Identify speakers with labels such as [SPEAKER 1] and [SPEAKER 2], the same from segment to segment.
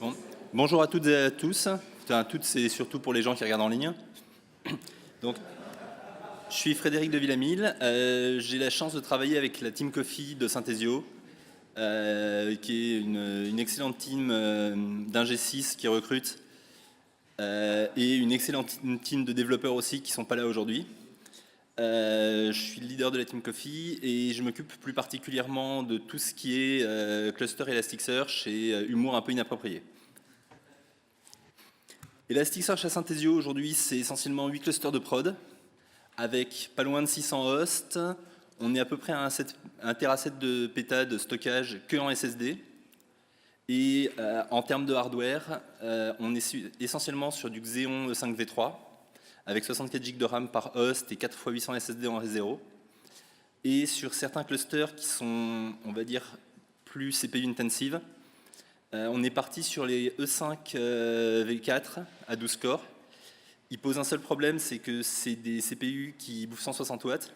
[SPEAKER 1] Bon. Bonjour à toutes et à tous. Enfin, toutes, c'est surtout pour les gens qui regardent en ligne. Donc, je suis Frédéric de Villamil. J'ai la chance de travailler avec la Team Coffee de Synthesio, qui est une excellente team d'Ing 6 qui recrute, et une excellente team de développeurs aussi qui ne sont pas là aujourd'hui. Je suis le leader de la Team Coffee et je m'occupe plus particulièrement de tout ce qui est cluster Elasticsearch et humour un peu inapproprié. Elasticsearch à Synthesio aujourd'hui, c'est essentiellement 8 clusters de prod avec pas loin de 600 hosts. On est à peu près à 1 Teraset de péta de stockage que en SSD. Et en termes de hardware, on est essentiellement sur du Xeon E5 V3 avec 64 Go de RAM par host et 4 x 800 SSD en R0. Et sur certains clusters qui sont, on va dire, plus CPU intensive, on est parti sur les E5 V4 à 12 cores. Il pose un seul problème, c'est que c'est des CPU qui bouffent 160 watts.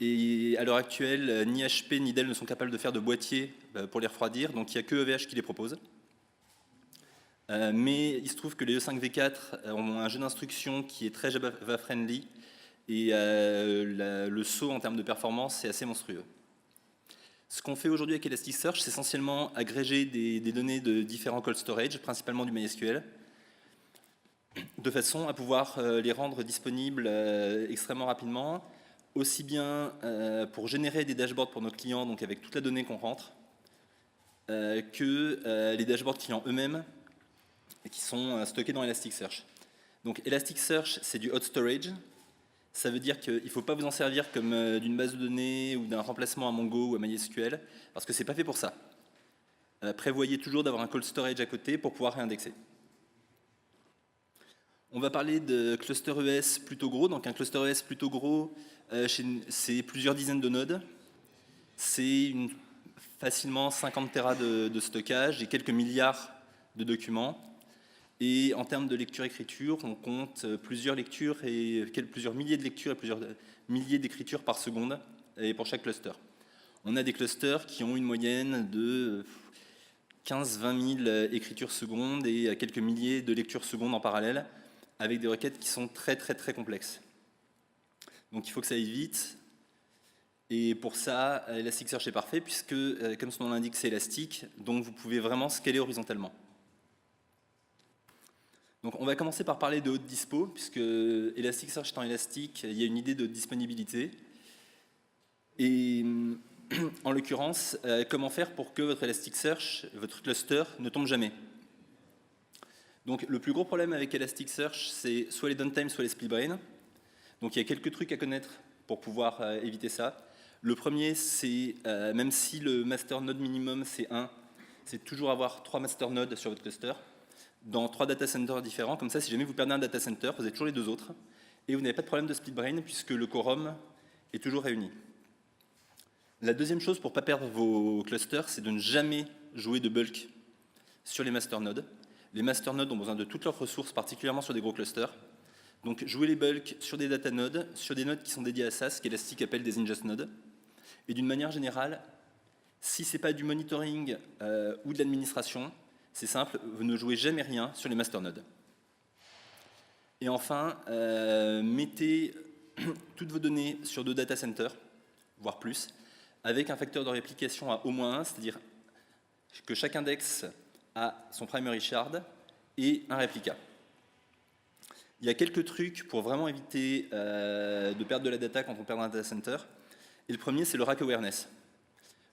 [SPEAKER 1] Et à l'heure actuelle, ni HP ni Dell ne sont capables de faire de boîtiers pour les refroidir, donc il n'y a que EVH qui les propose. Mais il se trouve que les E5 V4 ont un jeu d'instructions qui est très Java-friendly, et le saut en termes de performance est assez monstrueux. Ce qu'on fait aujourd'hui avec Elasticsearch, c'est essentiellement agréger des données de différents cold storage, principalement du MySQL, de façon à pouvoir les rendre disponibles extrêmement rapidement, aussi bien pour générer des dashboards pour nos clients, donc avec toute la donnée qu'on rentre, que les dashboards clients eux-mêmes, qui sont stockés dans Elasticsearch. Donc Elasticsearch, c'est du hot storage. Ça veut dire qu'il ne faut pas vous en servir comme d'une base de données ou d'un remplacement à Mongo ou à MySQL, parce que ce n'est pas fait pour ça. Prévoyez toujours d'avoir un cold storage à côté pour pouvoir réindexer. On va parler de cluster ES plutôt gros. Donc un cluster ES plutôt gros, c'est plusieurs dizaines de nodes. C'est facilement 50 Tera de stockage et quelques milliards de documents. Et en termes de lecture-écriture, on compte plusieurs lectures et plusieurs milliers de lectures et plusieurs milliers d'écritures par seconde et pour chaque cluster. On a des clusters qui ont une moyenne de 15-20 000 écritures secondes et quelques milliers de lectures secondes en parallèle, avec des requêtes qui sont très complexes. Donc il faut que ça aille vite. Et pour ça, Elasticsearch est parfait puisque, comme son nom l'indique, c'est élastique, donc vous pouvez vraiment scaler horizontalement. Donc on va commencer par parler de haute dispo, puisque Elasticsearch étant élastique, il y a une idée de disponibilité. Et en l'occurrence, comment faire pour que votre Elasticsearch, votre cluster, ne tombe jamais? Donc le plus gros problème avec Elasticsearch, c'est soit les downtime, soit les split brain. Donc il y a quelques trucs à connaître pour pouvoir éviter ça. Le premier, c'est, même si le master node minimum c'est 1, c'est toujours avoir 3 master nodes sur votre cluster, dans 3 data centers différents. Comme ça, si jamais vous perdez un data center, vous avez toujours les 2 autres, et vous n'avez pas de problème de split brain, puisque le quorum est toujours réuni. La deuxième chose pour ne pas perdre vos clusters, c'est de ne jamais jouer de bulk sur les master nodes. Les master nodes ont besoin de toutes leurs ressources, particulièrement sur des gros clusters. Donc jouez les bulks sur des data nodes, sur des nodes qui sont dédiés à ça, ce qu'Elastic appelle des ingest nodes. Et d'une manière générale, si ce n'est pas du monitoring ou de l'administration, c'est simple, vous ne jouez jamais rien sur les master nodes. Et enfin, mettez toutes vos données sur 2 data centers, voire plus, avec un facteur de réplication à au moins 1, c'est-à-dire que chaque index a son primary shard et un réplica. Il y a quelques trucs pour vraiment éviter de perdre de la data quand on perd un data center. Et le premier, c'est le rack awareness.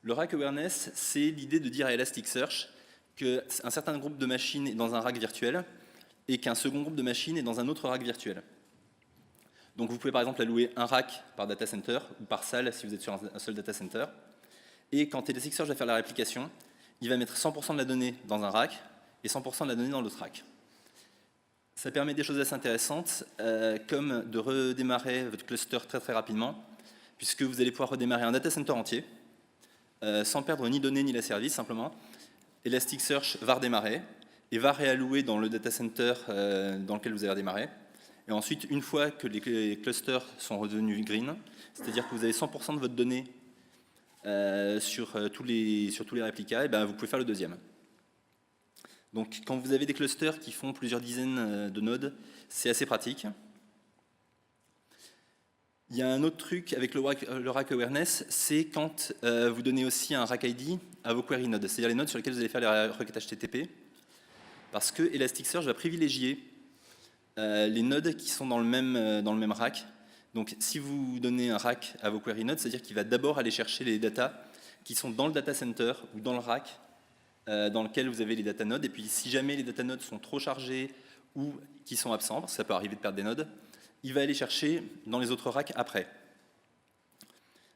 [SPEAKER 1] Le rack awareness, c'est l'idée de dire à Elasticsearch qu'un certain groupe de machines est dans un rack virtuel et qu'un second groupe de machines est dans un autre rack virtuel. Donc vous pouvez par exemple allouer un rack par data center ou par salle si vous êtes sur un seul data center. Et quand Elasticsearch va faire la réplication, il va mettre 100% de la donnée dans un rack et 100% de la donnée dans l'autre rack. Ça permet des choses assez intéressantes, comme de redémarrer votre cluster très rapidement, puisque vous allez pouvoir redémarrer un data center entier, sans perdre ni données ni la service, simplement. Elasticsearch va redémarrer et va réallouer dans le data center dans lequel vous avez redémarré. Et ensuite, une fois que les clusters sont redevenus green, c'est-à-dire que vous avez 100% de votre donnée sur tous les réplicas, et ben vous pouvez faire le deuxième. Donc quand vous avez des clusters qui font plusieurs dizaines de nodes, c'est assez pratique. Il y a un autre truc avec le rack awareness, c'est quand vous donnez aussi un rack ID à vos query nodes, c'est-à-dire les nodes sur lesquelles vous allez faire les requêtes HTTP, parce que Elasticsearch va privilégier les nodes qui sont dans le même rack. Donc si vous donnez un rack à vos query nodes, c'est-à-dire qu'il va d'abord aller chercher les datas qui sont dans le data center ou dans le rack dans lequel vous avez les data nodes, et puis si jamais les data nodes sont trop chargés ou qui sont absents, parce que ça peut arriver de perdre des nodes, il va aller chercher dans les autres racks après.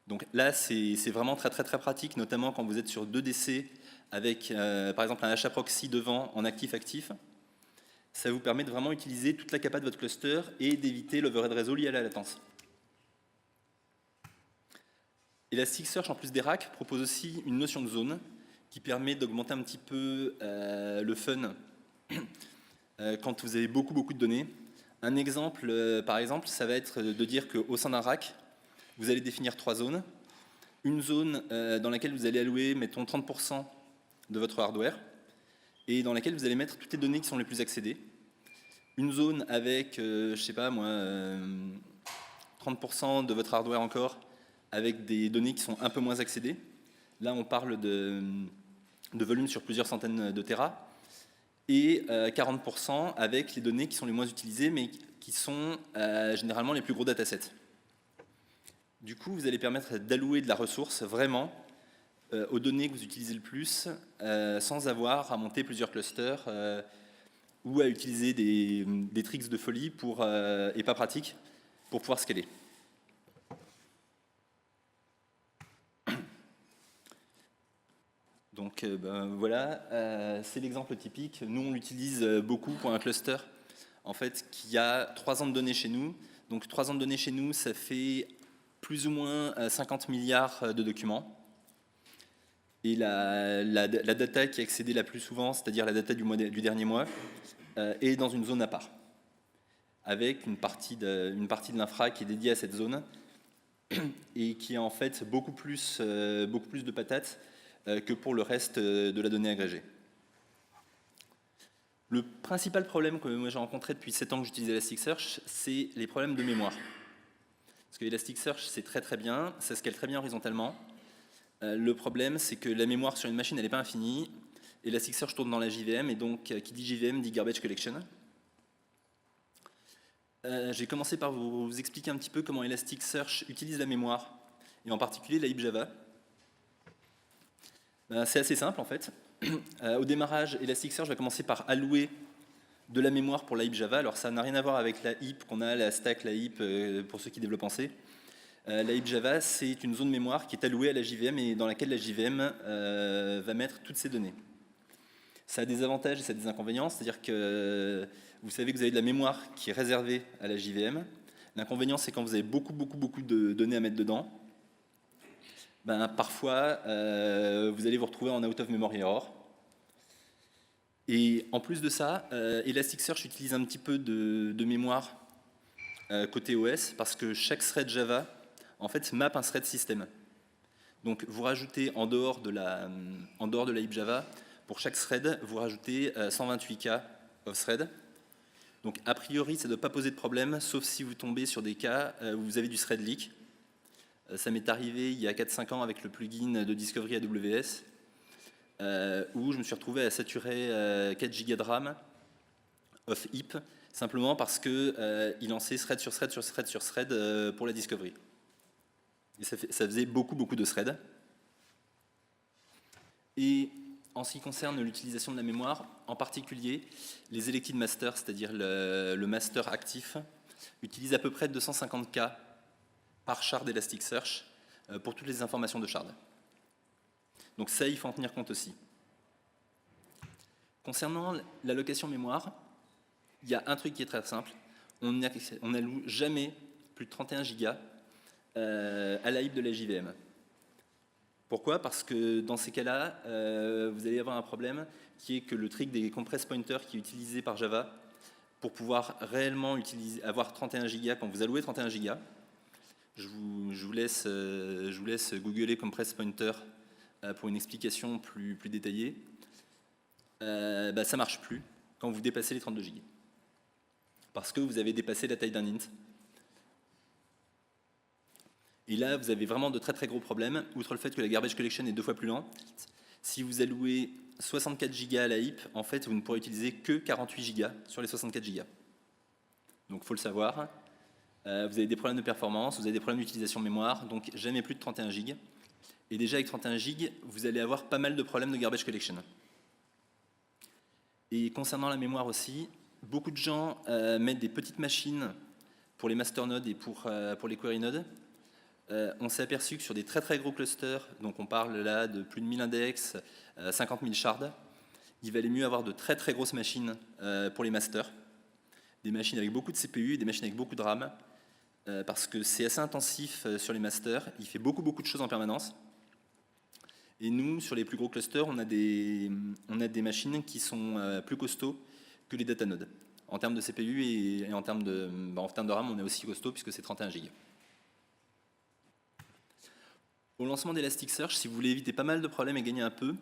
[SPEAKER 1] Donc là, c'est vraiment très pratique, notamment quand vous êtes sur 2 DC avec par exemple un HA proxy devant en actif-actif. Ça vous permet de vraiment utiliser toute la capa de votre cluster et d'éviter l'overhead réseau lié à la latence. Elasticsearch, en plus des racks, propose aussi une notion de zone qui permet d'augmenter un petit peu le fun quand vous avez beaucoup de données. Un exemple, par exemple, ça va être de dire qu'au sein d'un rack, vous allez définir 3 zones. Une zone dans laquelle vous allez allouer, mettons, 30% de votre hardware, et dans laquelle vous allez mettre toutes les données qui sont les plus accédées. Une zone avec, je sais pas moi, 30% de votre hardware encore, avec des données qui sont un peu moins accédées. Là, on parle de volume sur plusieurs centaines de terras. Et 40% avec les données qui sont les moins utilisées, mais qui sont généralement les plus gros datasets. Du coup, vous allez permettre d'allouer de la ressource vraiment aux données que vous utilisez le plus, sans avoir à monter plusieurs clusters ou à utiliser des tricks de folie et pas pratiques pour pouvoir scaler. Donc voilà, c'est l'exemple typique. Nous, on l'utilise beaucoup pour un cluster en fait, qui a 3 ans de données chez nous. Donc 3 ans de données chez nous, ça fait plus ou moins 50 milliards de documents. Et la data qui est accédée la plus souvent, c'est-à-dire la data du dernier mois, est dans une zone à part, avec une partie de l'infra qui est dédiée à cette zone et qui a en fait beaucoup plus de patates que pour le reste de la donnée agrégée. Le principal problème que moi j'ai rencontré depuis 7 ans que j'utilise Elasticsearch, c'est les problèmes de mémoire. Parce que Elasticsearch, c'est très bien, ça scale très bien horizontalement. Le problème, c'est que la mémoire sur une machine, elle n'est pas infinie. Elasticsearch tourne dans la JVM, et donc qui dit JVM dit Garbage Collection. J'ai commencé par vous expliquer un petit peu comment Elasticsearch utilise la mémoire, et en particulier la heap Java. C'est assez simple en fait. Au démarrage, Elasticsearch va commencer par allouer de la mémoire pour la heap Java. Alors ça n'a rien à voir avec la heap qu'on a, la stack, la heap, pour ceux qui développent en C. La heap Java, c'est une zone mémoire qui est allouée à la JVM et dans laquelle la JVM va mettre toutes ses données. Ça a des avantages et ça a des inconvénients, c'est-à-dire que vous savez que vous avez de la mémoire qui est réservée à la JVM. L'inconvénient, c'est quand vous avez beaucoup de données à mettre dedans, parfois, vous allez vous retrouver en out of memory error. Et en plus de ça, Elasticsearch utilise un petit peu de mémoire côté OS, parce que chaque thread Java, en fait, map un thread système. Donc, vous rajoutez, en dehors de la heap Java, pour chaque thread, vous rajoutez 128K of thread. Donc, a priori, ça ne doit pas poser de problème, sauf si vous tombez sur des cas où vous avez du thread leak. Ça m'est arrivé il y a 4-5 ans avec le plugin de Discovery AWS, où je me suis retrouvé à saturer 4 Go de RAM of heap, simplement parce qu'il lançait thread sur thread pour la Discovery. Et ça faisait beaucoup de threads. Et en ce qui concerne l'utilisation de la mémoire, en particulier, les elected masters, c'est-à-dire le master actif, utilisent à peu près 250K par shard Elasticsearch pour toutes les informations de shard. Donc ça, il faut en tenir compte aussi. Concernant l'allocation mémoire, il y a un truc qui est très simple. On n'alloue jamais plus de 31 Go à la heap de la JVM. Pourquoi? Parce que dans ces cas-là, vous allez avoir un problème qui est que le trick des compress pointers qui est utilisé par Java pour pouvoir réellement avoir 31 Go quand vous allouez 31 Go, je vous laisse googler compress pointer pour une explication plus détaillée. ça ne marche plus quand vous dépassez les 32 Go. Parce que vous avez dépassé la taille d'un int. Et là, vous avez vraiment de très très gros problèmes, outre le fait que la garbage collection est 2 fois plus lente. Si vous allouez 64 Go à la heap, en fait, vous ne pourrez utiliser que 48 Go sur les 64 Go. Donc, il faut le savoir. Vous avez des problèmes de performance, vous avez des problèmes d'utilisation de mémoire, donc jamais plus de 31 Go. Et déjà, avec 31 Go, vous allez avoir pas mal de problèmes de garbage collection. Et concernant la mémoire aussi, beaucoup de gens mettent des petites machines pour les masternodes et pour les query nodes. On s'est aperçu que sur des très très gros clusters, donc on parle là de plus de 1000 index, 50 000 shards, il valait mieux avoir de très très grosses machines pour les masters, des machines avec beaucoup de CPU, des machines avec beaucoup de RAM, parce que c'est assez intensif sur les masters, il fait beaucoup de choses en permanence. Et nous, sur les plus gros clusters, on a des machines qui sont plus costauds que les datanodes. En termes de CPU et en termes de RAM, on est aussi costaud puisque c'est 31 Go. Au lancement d'Elasticsearch, si vous voulez éviter pas mal de problèmes et gagner un peu,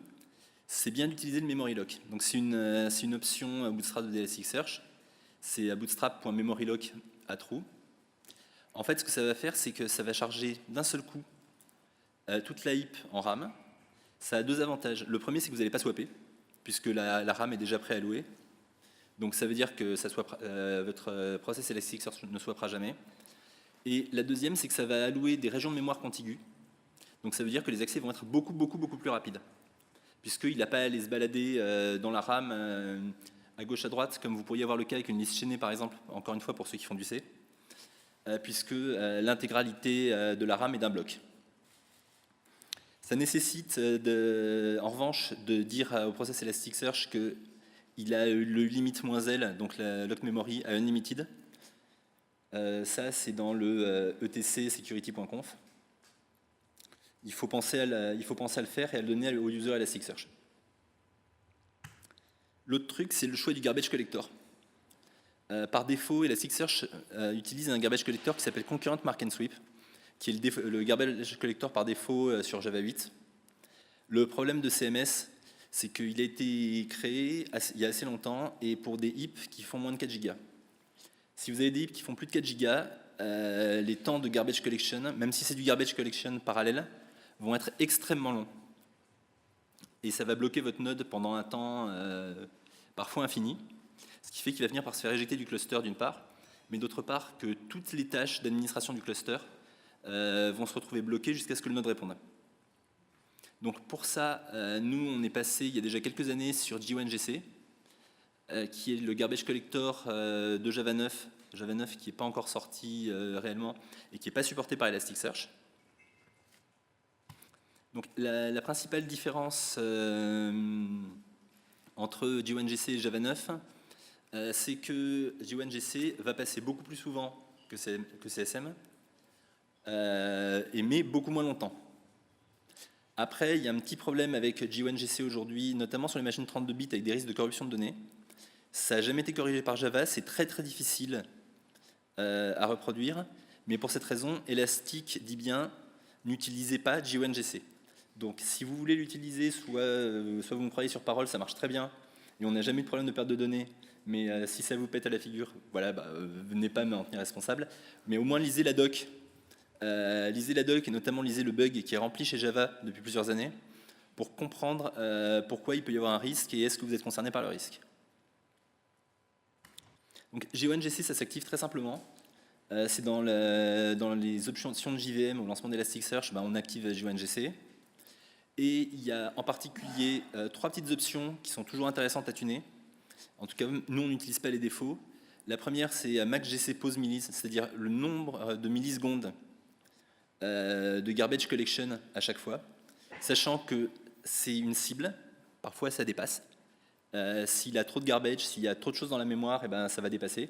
[SPEAKER 1] c'est bien d'utiliser le memory lock. Donc c'est une option Bootstrap de Elasticsearch. C'est à bootstrap.memorylock à true. En fait, ce que ça va faire, c'est que ça va charger d'un seul coup toute la heap en RAM. Ça a 2 avantages. Le premier, c'est que vous n'allez pas swapper, puisque la RAM est déjà préallouée. Donc ça veut dire que votre process Elasticsearch ne swappera jamais. Et la deuxième, c'est que ça va allouer des régions de mémoire contiguës. Donc ça veut dire que les accès vont être beaucoup plus rapides, puisqu'il n'a pas à aller se balader dans la RAM à gauche à droite, comme vous pourriez avoir le cas avec une liste chaînée par exemple, encore une fois pour ceux qui font du C, puisque l'intégralité de la RAM est d'un bloc. Ça nécessite en revanche de dire au process Elasticsearch qu'il a le limit -L, donc la lock memory à unlimited. Ça c'est dans le etc security.conf. Il faut penser à le faire et à le donner au user Elasticsearch. L'autre truc, c'est le choix du garbage collector. Par défaut, Elasticsearch utilise un garbage collector qui s'appelle Concurrent Mark and Sweep, qui est le garbage collector par défaut sur Java 8. Le problème de CMS, c'est qu'il a été créé il y a assez longtemps et pour des heaps qui font moins de 4 Go. Si vous avez des heaps qui font plus de 4 Go, les temps de garbage collection, même si c'est du garbage collection parallèle, vont être extrêmement longs. Et ça va bloquer votre node pendant un temps parfois infini, ce qui fait qu'il va finir par se faire éjecter du cluster d'une part, mais d'autre part que toutes les tâches d'administration du cluster vont se retrouver bloquées jusqu'à ce que le node réponde. Donc pour ça, nous on est passé il y a déjà quelques années sur G1GC, qui est le garbage collector de Java 9, qui n'est pas encore sorti réellement et qui n'est pas supporté par Elasticsearch. Donc la principale différence entre G1GC et Java 9, c'est que G1GC va passer beaucoup plus souvent que CSM, mais beaucoup moins longtemps. Après, il y a un petit problème avec G1GC aujourd'hui, notamment sur les machines 32 bits avec des risques de corruption de données. Ça n'a jamais été corrigé par Java, c'est très difficile à reproduire, mais pour cette raison, Elastic dit bien n'utilisez pas G1GC. Donc si vous voulez l'utiliser, soit vous me croyez sur parole, ça marche très bien, et on n'a jamais eu de problème de perte de données, mais si ça vous pète à la figure, voilà, venez pas me en tenir responsable, mais au moins lisez la doc. Lisez la doc et notamment lisez le bug qui est rempli chez Java depuis plusieurs années pour comprendre pourquoi il peut y avoir un risque et est-ce que vous êtes concerné par le risque. Donc G1GC, ça s'active très simplement. C'est dans les options de JVM au lancement d'Elasticsearch, on active G1GC. Et il y a en particulier 3 petites options qui sont toujours intéressantes à tuner. En tout cas, nous, on n'utilise pas les défauts. La première, c'est maxGC pause millis, c'est-à-dire le nombre de millisecondes de garbage collection à chaque fois, sachant que c'est une cible, parfois ça dépasse. S'il a trop de garbage, s'il y a trop de choses dans la mémoire, ça va dépasser.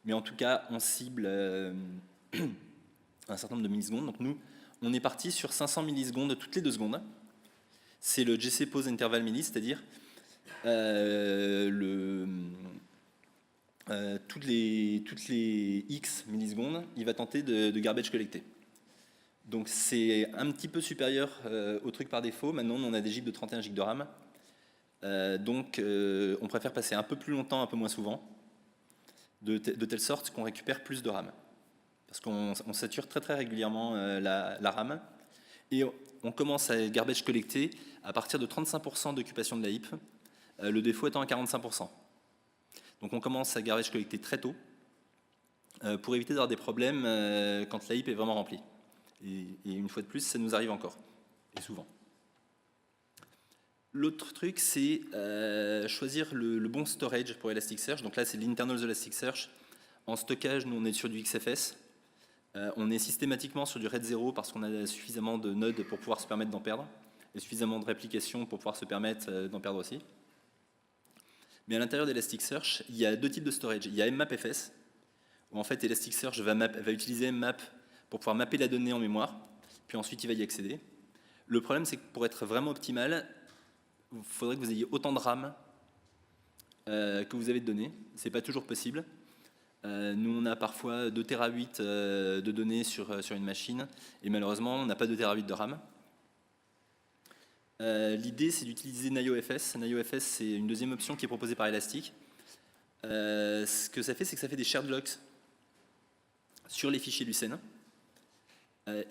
[SPEAKER 1] Mais en tout cas, on cible un certain nombre de millisecondes. Donc nous, on est parti sur 500 millisecondes toutes les 2 secondes. C'est le GC pause interval millis, c'est-à-dire toutes les X millisecondes, il va tenter de garbage collecter. Donc c'est un petit peu supérieur au truc par défaut. Maintenant, on a des gigs de 31 Go de RAM. Donc, on préfère passer un peu plus longtemps, un peu moins souvent, de telle sorte qu'on récupère plus de RAM. Parce qu'on sature très très régulièrement la RAM. Et on commence à garbage collecter à partir de 35% d'occupation de la heap, le défaut étant à 45%. Donc on commence à garbage collecter très tôt pour éviter d'avoir des problèmes quand la heap est vraiment remplie. Et une fois de plus, ça nous arrive encore, et souvent. L'autre truc, c'est choisir le bon storage pour Elasticsearch. Donc là, c'est l'internal Elasticsearch. En stockage, nous, on est sur du XFS. On est systématiquement sur du RAID 0 parce qu'on a suffisamment de nodes pour pouvoir se permettre d'en perdre et suffisamment de réplication pour pouvoir se permettre d'en perdre aussi. Mais à l'intérieur d'Elasticsearch, il y a deux types de storage. Il y a mmapfs, où en fait Elasticsearch va utiliser mmap pour pouvoir mapper la donnée en mémoire, puis ensuite il va y accéder. Le problème, c'est que pour être vraiment optimal, il faudrait que vous ayez autant de RAM que vous avez de données. Ce n'est pas toujours possible. Nous, on a parfois 2 Tera8 de données sur une machine, et malheureusement, on n'a pas 2 Tera8 de RAM. L'idée, c'est d'utiliser NIOFS. NIOFS, c'est une deuxième option qui est proposée par Elastic. Ce que ça fait, c'est que ça fait des shared locks sur les fichiers Lucene.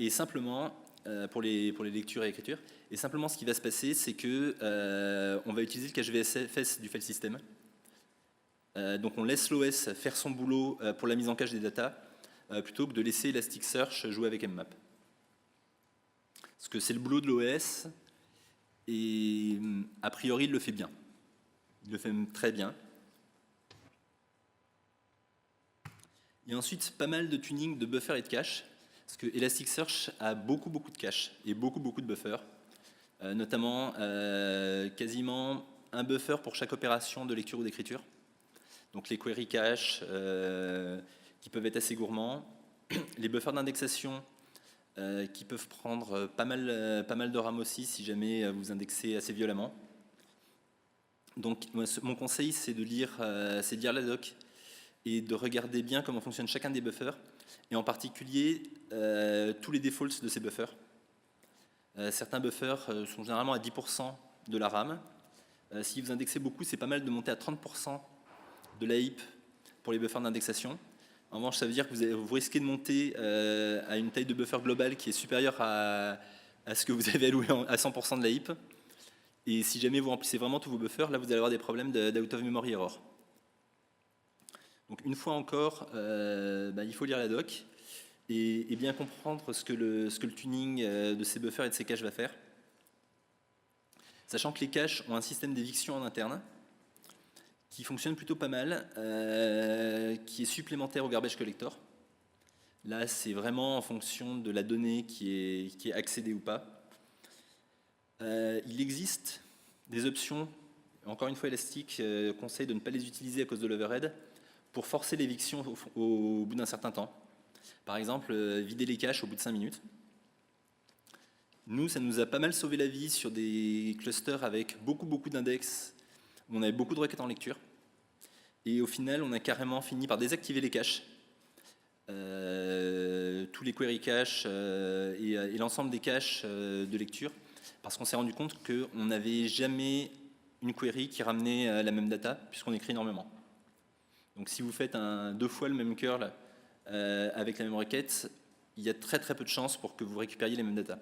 [SPEAKER 1] Et simplement, pour les lectures et écritures, et simplement, ce qui va se passer, c'est que on va utiliser le cache VSFS du file system. Donc on laisse l'OS faire son boulot pour la mise en cache des datas plutôt que de laisser Elasticsearch jouer avec mmap. Parce que c'est le boulot de l'OS et a priori il le fait bien. Il le fait même très bien. Il y a ensuite pas mal de tuning de buffer et de cache parce que Elasticsearch a beaucoup de cache et beaucoup de buffers. Notamment quasiment un buffer pour chaque opération de lecture ou d'écriture. Donc les query cache qui peuvent être assez gourmands, les buffers d'indexation qui peuvent prendre pas mal de RAM aussi si jamais vous indexez assez violemment. Donc mon conseil, c'est de lire la doc et de regarder bien comment fonctionne chacun des buffers et en particulier tous les defaults de ces buffers. Certains buffers sont généralement à 10% de la RAM. Si vous indexez beaucoup, c'est pas mal de monter à 30% de la heap pour les buffers d'indexation. En revanche, ça veut dire que vous risquez de monter à une taille de buffer globale qui est supérieure à ce que vous avez alloué à 100% de la heap. Et si jamais vous remplissez vraiment tous vos buffers, là vous allez avoir des problèmes d'out of memory error. Donc une fois encore, il faut lire la doc et bien comprendre ce que le tuning de ces buffers et de ces caches va faire. Sachant que les caches ont un système d'éviction en interne qui fonctionne plutôt pas mal, qui est supplémentaire au garbage collector. Là, c'est vraiment en fonction de la donnée qui est accédée ou pas. Il existe des options, encore une fois Elastic conseille de ne pas les utiliser à cause de l'overhead, pour forcer l'éviction au bout d'un certain temps. Par exemple, vider les caches au bout de 5 minutes. Nous, ça nous a pas mal sauvé la vie sur des clusters avec beaucoup d'index. On avait beaucoup de requêtes en lecture. Et au final, on a carrément fini par désactiver les caches. Tous les query caches et l'ensemble des caches de lecture. Parce qu'on s'est rendu compte qu'on n'avait jamais une query qui ramenait la même data, puisqu'on écrit énormément. Donc si vous faites 2 fois le même curl avec la même requête, il y a très peu de chances pour que vous récupériez les mêmes data.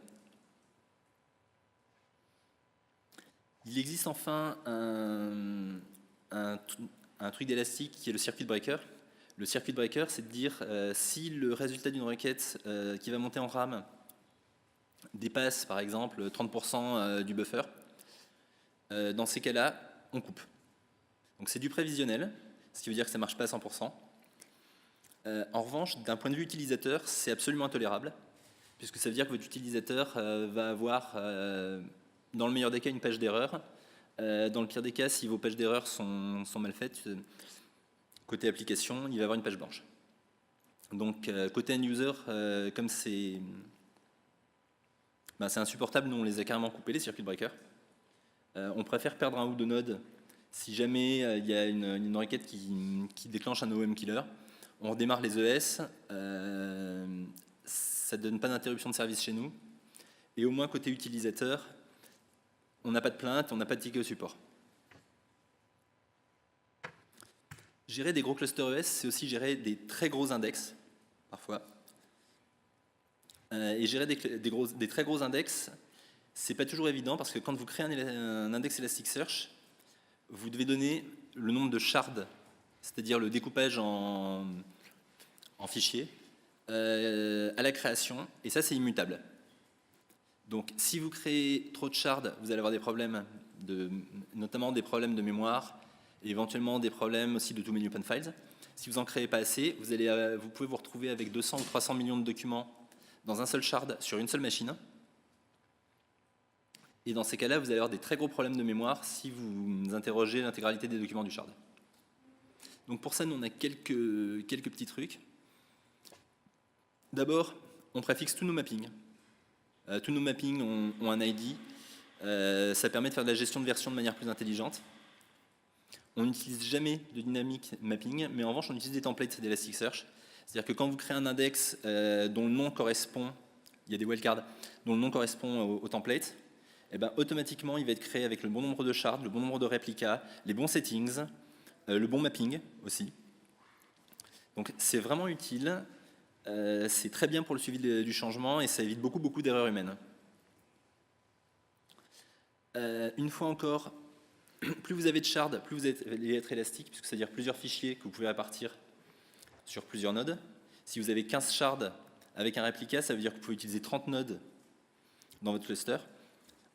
[SPEAKER 1] Il existe enfin un truc d'élastique qui est le circuit breaker. Le circuit breaker, c'est de dire si le résultat d'une requête qui va monter en RAM dépasse par exemple 30% du buffer, dans ces cas-là, on coupe. Donc c'est du prévisionnel, ce qui veut dire que ça ne marche pas à 100%. En revanche, d'un point de vue utilisateur, c'est absolument intolérable, puisque ça veut dire que votre utilisateur va avoir, dans le meilleur des cas, une page d'erreur. Dans le pire des cas, si vos pages d'erreur sont mal faites, côté application, il va avoir une page blanche. Donc, côté end-user, comme c'est insupportable, nous on les a carrément coupés, les circuit breakers. On préfère perdre un ou deux nodes si jamais il y a une requête qui déclenche un OM killer. On redémarre les ES, ça ne donne pas d'interruption de service chez nous. Et au moins côté utilisateur, on n'a pas de plainte, on n'a pas de ticket au support. Gérer des gros clusters ES, c'est aussi gérer des très gros index, parfois. Et gérer des très gros index, c'est pas toujours évident parce que quand vous créez un index Elasticsearch, vous devez donner le nombre de shards, c'est-à-dire le découpage en fichiers, à la création, et ça c'est immutable. Donc si vous créez trop de shards, vous allez avoir des problèmes, notamment des problèmes de mémoire, et éventuellement des problèmes aussi de too many open files. Si vous en créez pas assez, vous pouvez vous retrouver avec 200 ou 300 millions de documents dans un seul shard sur une seule machine. Et dans ces cas-là, vous allez avoir des très gros problèmes de mémoire si vous interrogez l'intégralité des documents du shard. Donc pour ça, nous on a quelques petits trucs. D'abord, on préfixe tous nos mappings. Tous nos mappings ont un ID. Ça permet de faire de la gestion de version de manière plus intelligente. On n'utilise jamais de dynamic mapping, mais en revanche, on utilise des templates d'Elasticsearch. C'est-à-dire que quand vous créez un index dont le nom correspond, il y a des wildcards, dont le nom correspond au template, et ben, automatiquement, il va être créé avec le bon nombre de shards, le bon nombre de réplicas, les bons settings, le bon mapping aussi. Donc c'est vraiment utile. C'est très bien pour le suivi du changement et ça évite beaucoup d'erreurs humaines. Une fois encore, plus vous avez de shards, plus vous allez être élastique, puisque c'est-à-dire plusieurs fichiers que vous pouvez répartir sur plusieurs nodes. Si vous avez 15 shards avec un réplica, ça veut dire que vous pouvez utiliser 30 nodes dans votre cluster.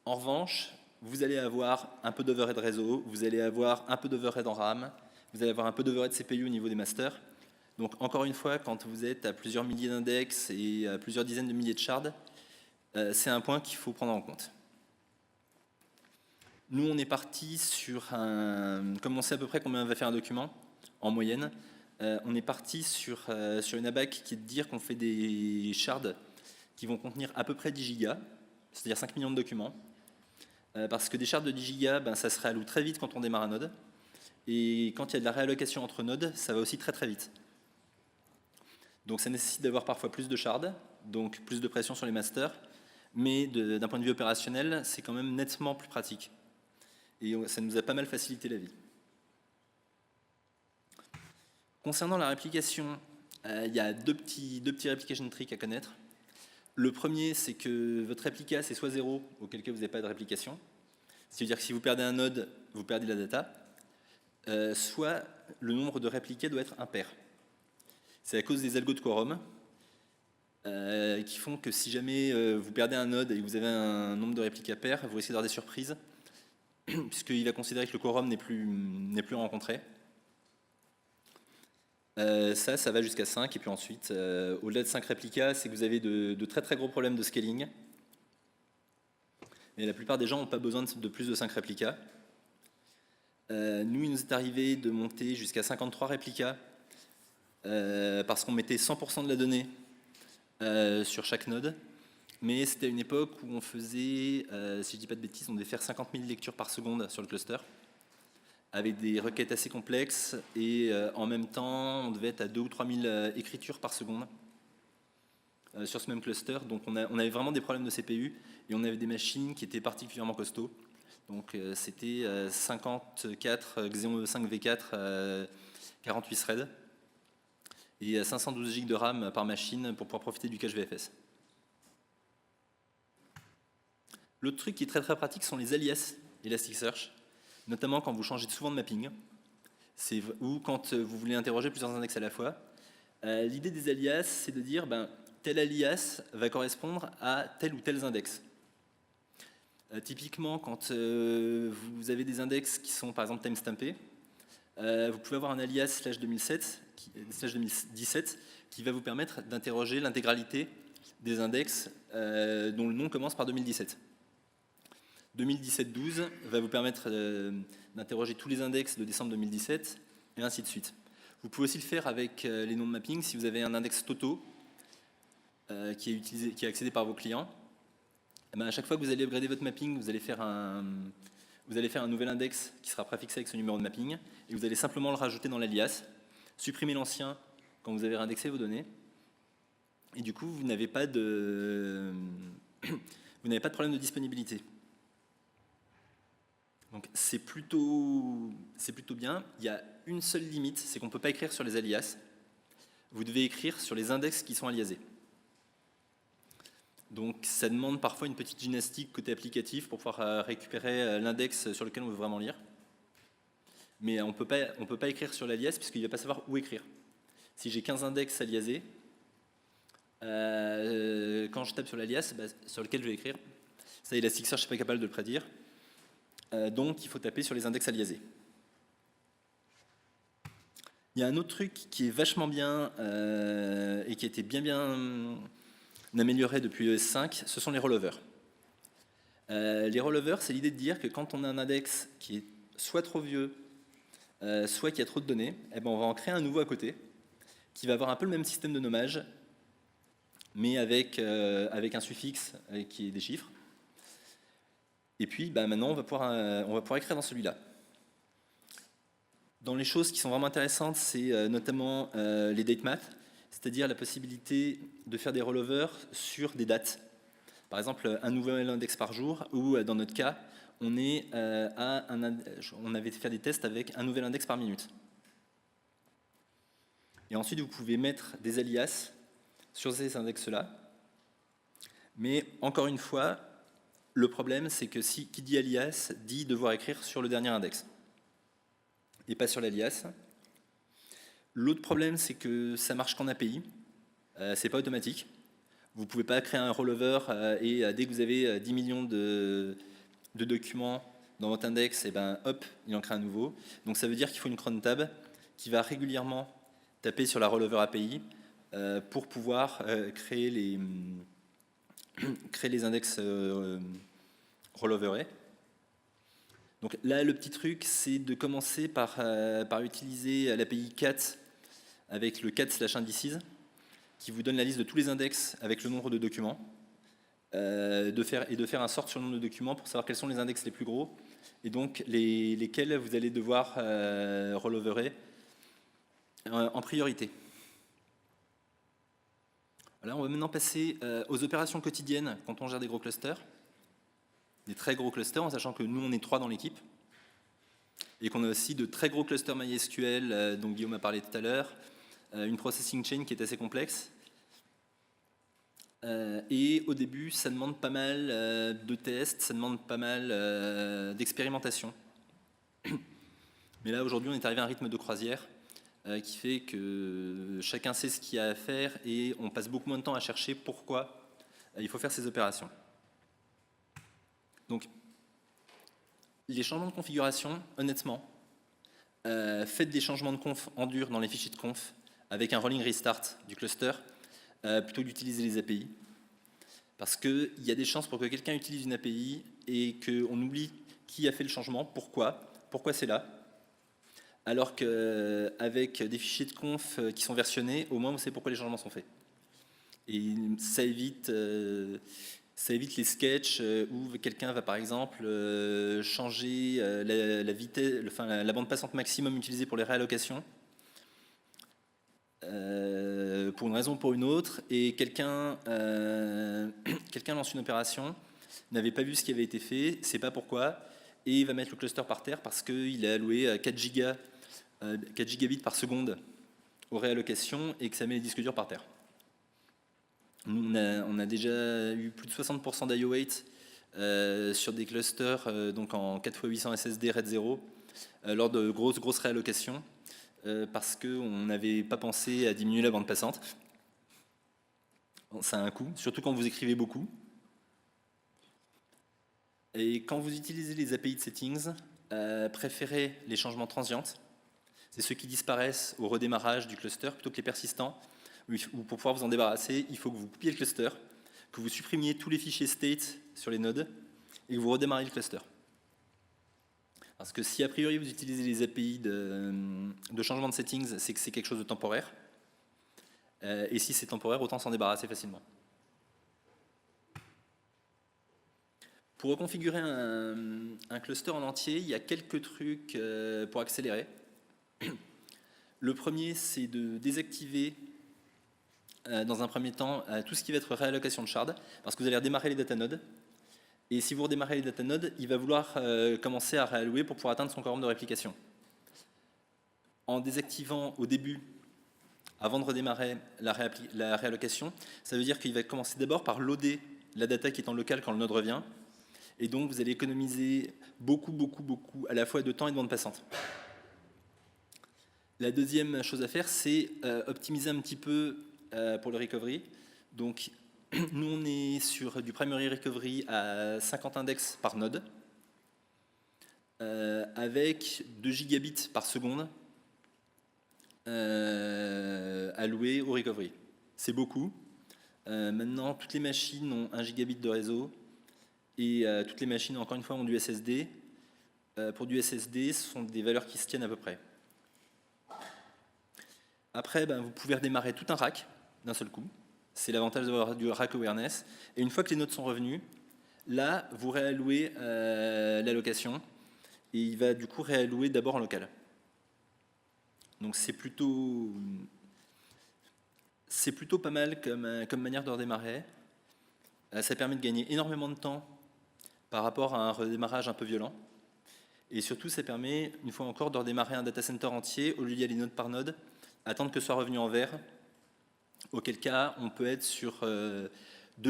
[SPEAKER 1] En revanche, vous allez avoir un peu d'overhead réseau, vous allez avoir un peu d'overhead en RAM, vous allez avoir un peu d'overhead CPU au niveau des masters. Donc encore une fois, quand vous êtes à plusieurs milliers d'index et à plusieurs dizaines de milliers de shards, c'est un point qu'il faut prendre en compte. Nous, on est parti sur comme on sait à peu près combien va faire un document, en moyenne, on est parti sur une ABAC qui est de dire qu'on fait des shards qui vont contenir à peu près 10 gigas, c'est-à-dire 5 millions de documents. Parce que des shards de 10 gigas, ben, ça se réalloue très vite quand on démarre un node. Et quand il y a de la réallocation entre nodes, ça va aussi très vite. Donc ça nécessite d'avoir parfois plus de shards, donc plus de pression sur les masters, mais d'un point de vue opérationnel, c'est quand même nettement plus pratique. Et ça nous a pas mal facilité la vie. Concernant la réplication, il y a deux petits replication tricks à connaître. Le premier, c'est que votre réplica, c'est soit 0, auquel cas vous n'avez pas de réplication. C'est-à-dire que si vous perdez un node, vous perdez la data. Soit le nombre de réplicas doit être impair. C'est à cause des algos de quorum qui font que si jamais vous perdez un node et que vous avez un nombre de réplicas pair, vous risquez d'avoir des surprises, puisqu'il va considérer que le quorum n'est plus rencontré. Ça va jusqu'à 5, et puis ensuite, au-delà de 5 réplicas, c'est que vous avez de très gros problèmes de scaling. Mais la plupart des gens n'ont pas besoin de plus de 5 réplicas. Nous, il nous est arrivé de monter jusqu'à 53 réplicas, parce qu'on mettait 100% de la donnée sur chaque node. Mais c'était une époque où on faisait, si je ne dis pas de bêtises, on devait faire 50 000 lectures par seconde sur le cluster, avec des requêtes assez complexes, et en même temps, on devait être à 2 ou 3 000 écritures par seconde sur ce même cluster. Donc on avait vraiment des problèmes de CPU, et on avait des machines qui étaient particulièrement costauds. Donc c'était 54 Xeon E5 V4, 48 threads, et 512 GB de RAM par machine pour pouvoir profiter du cache VFS. L'autre truc qui est très pratique sont les alias Elasticsearch, notamment quand vous changez souvent de mapping, ou quand vous voulez interroger plusieurs index à la fois. L'idée des alias, c'est de dire tel alias va correspondre à tel ou tel index. Typiquement, quand vous avez des index qui sont par exemple timestampés, vous pouvez avoir un alias /2017 qui va vous permettre d'interroger l'intégralité des index dont le nom commence par 2017. 2017-12 va vous permettre d'interroger tous les index de décembre 2017 et ainsi de suite. Vous pouvez aussi le faire avec les noms de mapping si vous avez un index Toto qui est accédé par vos clients. À chaque fois que vous allez upgrader votre mapping, vous allez faire un nouvel index qui sera préfixé avec ce numéro de mapping et vous allez simplement le rajouter dans l'alias, supprimer l'ancien quand vous avez réindexé vos données et du coup vous n'avez pas de problème de disponibilité. Donc c'est plutôt bien. Il y a une seule limite, c'est qu'on ne peut pas écrire sur les alias. Vous devez écrire sur les index qui sont aliasés. Donc ça demande parfois une petite gymnastique côté applicatif pour pouvoir récupérer l'index sur lequel on veut vraiment lire. Mais on peut pas écrire sur l'alias puisqu'il ne va pas savoir où écrire. Si j'ai 15 index aliasés, quand je tape sur l'alias sur lequel je vais écrire, ça Elasticsearch n'est pas capable de le prédire. Donc il faut taper sur les index aliasés. Il y a un autre truc qui est vachement bien et qui a été bien amélioré depuis ES5, ce sont les rollovers. Les rollovers, c'est l'idée de dire que quand on a un index qui est soit trop vieux, soit qui a trop de données, eh ben on va en créer un nouveau à côté, qui va avoir un peu le même système de nommage, mais avec un suffixe qui est des chiffres. Et puis maintenant, on va pouvoir écrire dans celui-là. Dans les choses qui sont vraiment intéressantes, c'est notamment les date math, c'est-à-dire la possibilité de faire des rollovers sur des dates. Par exemple, un nouvel index par jour, ou dans notre cas, on avait fait des tests avec un nouvel index par minute. Et ensuite, vous pouvez mettre des alias sur ces index-là. Mais encore une fois, le problème, c'est que qui dit alias dit devoir écrire sur le dernier index et pas sur l'alias. L'autre problème, c'est que ça marche qu'en API. C'est pas automatique. Vous ne pouvez pas créer un rollover et dès que vous avez 10 millions de documents dans votre index, et hop, il en crée un nouveau. Donc ça veut dire qu'il faut une cron tab qui va régulièrement taper sur la rollover API pour pouvoir créer les index rolloverés. Donc là, le petit truc, c'est de commencer par utiliser l'API cat avec le cat/indices qui vous donne la liste de tous les index avec le nombre de documents de faire un sort sur le nombre de documents pour savoir quels sont les index les plus gros et donc lesquels vous allez devoir rolloverer en priorité. Voilà, on va maintenant passer aux opérations quotidiennes quand on gère des gros clusters. Des très gros clusters, en sachant que nous, on est 3 dans l'équipe, et qu'on a aussi de très gros clusters MySQL, dont Guillaume a parlé tout à l'heure, une processing chain qui est assez complexe. Et au début, ça demande pas mal de tests, ça demande pas mal d'expérimentation. Mais là, aujourd'hui, on est arrivé à un rythme de croisière qui fait que chacun sait ce qu'il y a à faire et on passe beaucoup moins de temps à chercher pourquoi il faut faire ces opérations. Donc, les changements de configuration, honnêtement, faites des changements de conf en dur dans les fichiers de conf avec un rolling restart du cluster plutôt que d'utiliser les API. Parce qu'il y a des chances pour que quelqu'un utilise une API et qu'on oublie qui a fait le changement, pourquoi c'est là. Alors qu'avec des fichiers de conf qui sont versionnés, au moins on sait pourquoi les changements sont faits. Et ça évite les sketchs où quelqu'un va par exemple changer la vitesse, la bande passante maximum utilisée pour les réallocations pour une raison ou pour une autre, et quelqu'un lance une opération, n'avait pas vu ce qui avait été fait, sait pas pourquoi, et il va mettre le cluster par terre parce qu'il a alloué 4 gigabits par seconde aux réallocations et que ça met les disques durs par terre. Nous, on a déjà eu plus de 60% d'IO weight sur des clusters donc en 4x800 SSD RAID 0 lors de grosses réallocations parce qu'on n'avait pas pensé à diminuer la bande passante. Bon, ça a un coût, surtout quand vous écrivez beaucoup. Et quand vous utilisez les API de settings, préférez les changements transients. C'est ceux qui disparaissent au redémarrage du cluster plutôt que les persistants. Ou pour pouvoir vous en débarrasser, il faut que vous coupiez le cluster, que vous supprimiez tous les fichiers state sur les nodes et que vous redémarriez le cluster. Parce que si a priori vous utilisez les API de changement de settings, c'est que c'est quelque chose de temporaire. Et si c'est temporaire, autant s'en débarrasser facilement. Pour reconfigurer un cluster en entier, il y a quelques trucs pour accélérer. Le premier, c'est de désactiver dans un premier temps tout ce qui va être réallocation de shards, parce que vous allez redémarrer les datanodes. Et si vous redémarrez les datanodes, il va vouloir commencer à réallouer pour pouvoir atteindre son quorum de réplication. En désactivant au début, avant de redémarrer la réallocation, ça veut dire qu'il va commencer d'abord par loader la data qui est en local quand le node revient. Et donc, vous allez économiser beaucoup à la fois de temps et de bande passante. La deuxième chose à faire, c'est optimiser un petit peu pour le recovery. Donc, nous, on est sur du primary recovery à 50 index par node, avec 2 gigabits par seconde alloués au recovery. C'est beaucoup. Maintenant, toutes les machines ont 1 gigabit de réseau, et toutes les machines, encore une fois, ont du SSD. Pour du SSD, ce sont des valeurs qui se tiennent à peu près. Après, vous pouvez redémarrer tout un rack d'un seul coup. C'est l'avantage d'avoir du rack awareness. Et une fois que les nodes sont revenus, là, vous réallouez l'allocation. Et il va du coup réallouer d'abord en local. Donc c'est plutôt pas mal comme manière de redémarrer. Ça permet de gagner énormément de temps par rapport à un redémarrage un peu violent. Et surtout, ça permet, une fois encore, de redémarrer un data center entier au lieu d'y aller node par node, attendre que ce soit revenu en vert, auquel cas on peut être sur 2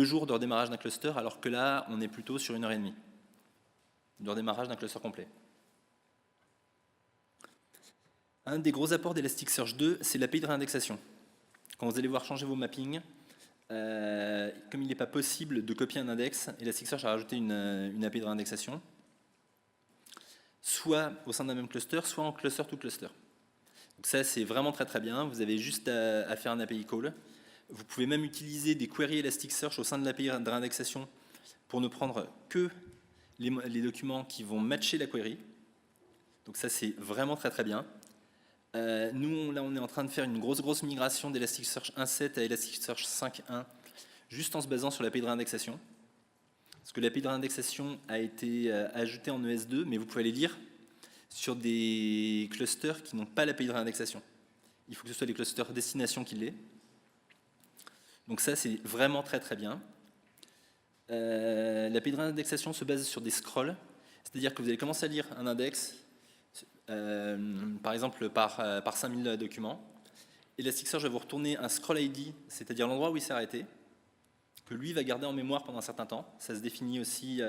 [SPEAKER 1] jours de redémarrage d'un cluster, alors que là, on est plutôt sur 1h30 de redémarrage d'un cluster complet. Un des gros apports d'Elasticsearch 2, c'est l'API de réindexation. Quand vous allez voir changer vos mappings, comme il n'est pas possible de copier un index, Elasticsearch a rajouté une API de réindexation, soit au sein d'un même cluster, soit en cluster to cluster. Donc ça, c'est vraiment très bien. Vous avez juste à faire un API call. Vous pouvez même utiliser des queries Elasticsearch au sein de l'API de réindexation pour ne prendre que les documents qui vont matcher la query. Donc ça, c'est vraiment très bien. Nous, là, on est en train de faire une grosse migration d'Elasticsearch 1.7 à Elasticsearch 5.1, juste en se basant sur l'API de réindexation. Parce que l'API de réindexation a été ajoutée en ES2, mais vous pouvez aller lire sur des clusters qui n'ont pas l'API de réindexation. Il faut que ce soit des clusters destination qui l'aient. Donc ça, c'est vraiment très bien. L'API de réindexation se base sur des scrolls, c'est-à-dire que vous allez commencer à lire un index, par exemple par 5000 documents. Elasticsearch va vous retourner un scroll ID, c'est-à-dire l'endroit où il s'est arrêté, que lui va garder en mémoire pendant un certain temps. Ça se définit aussi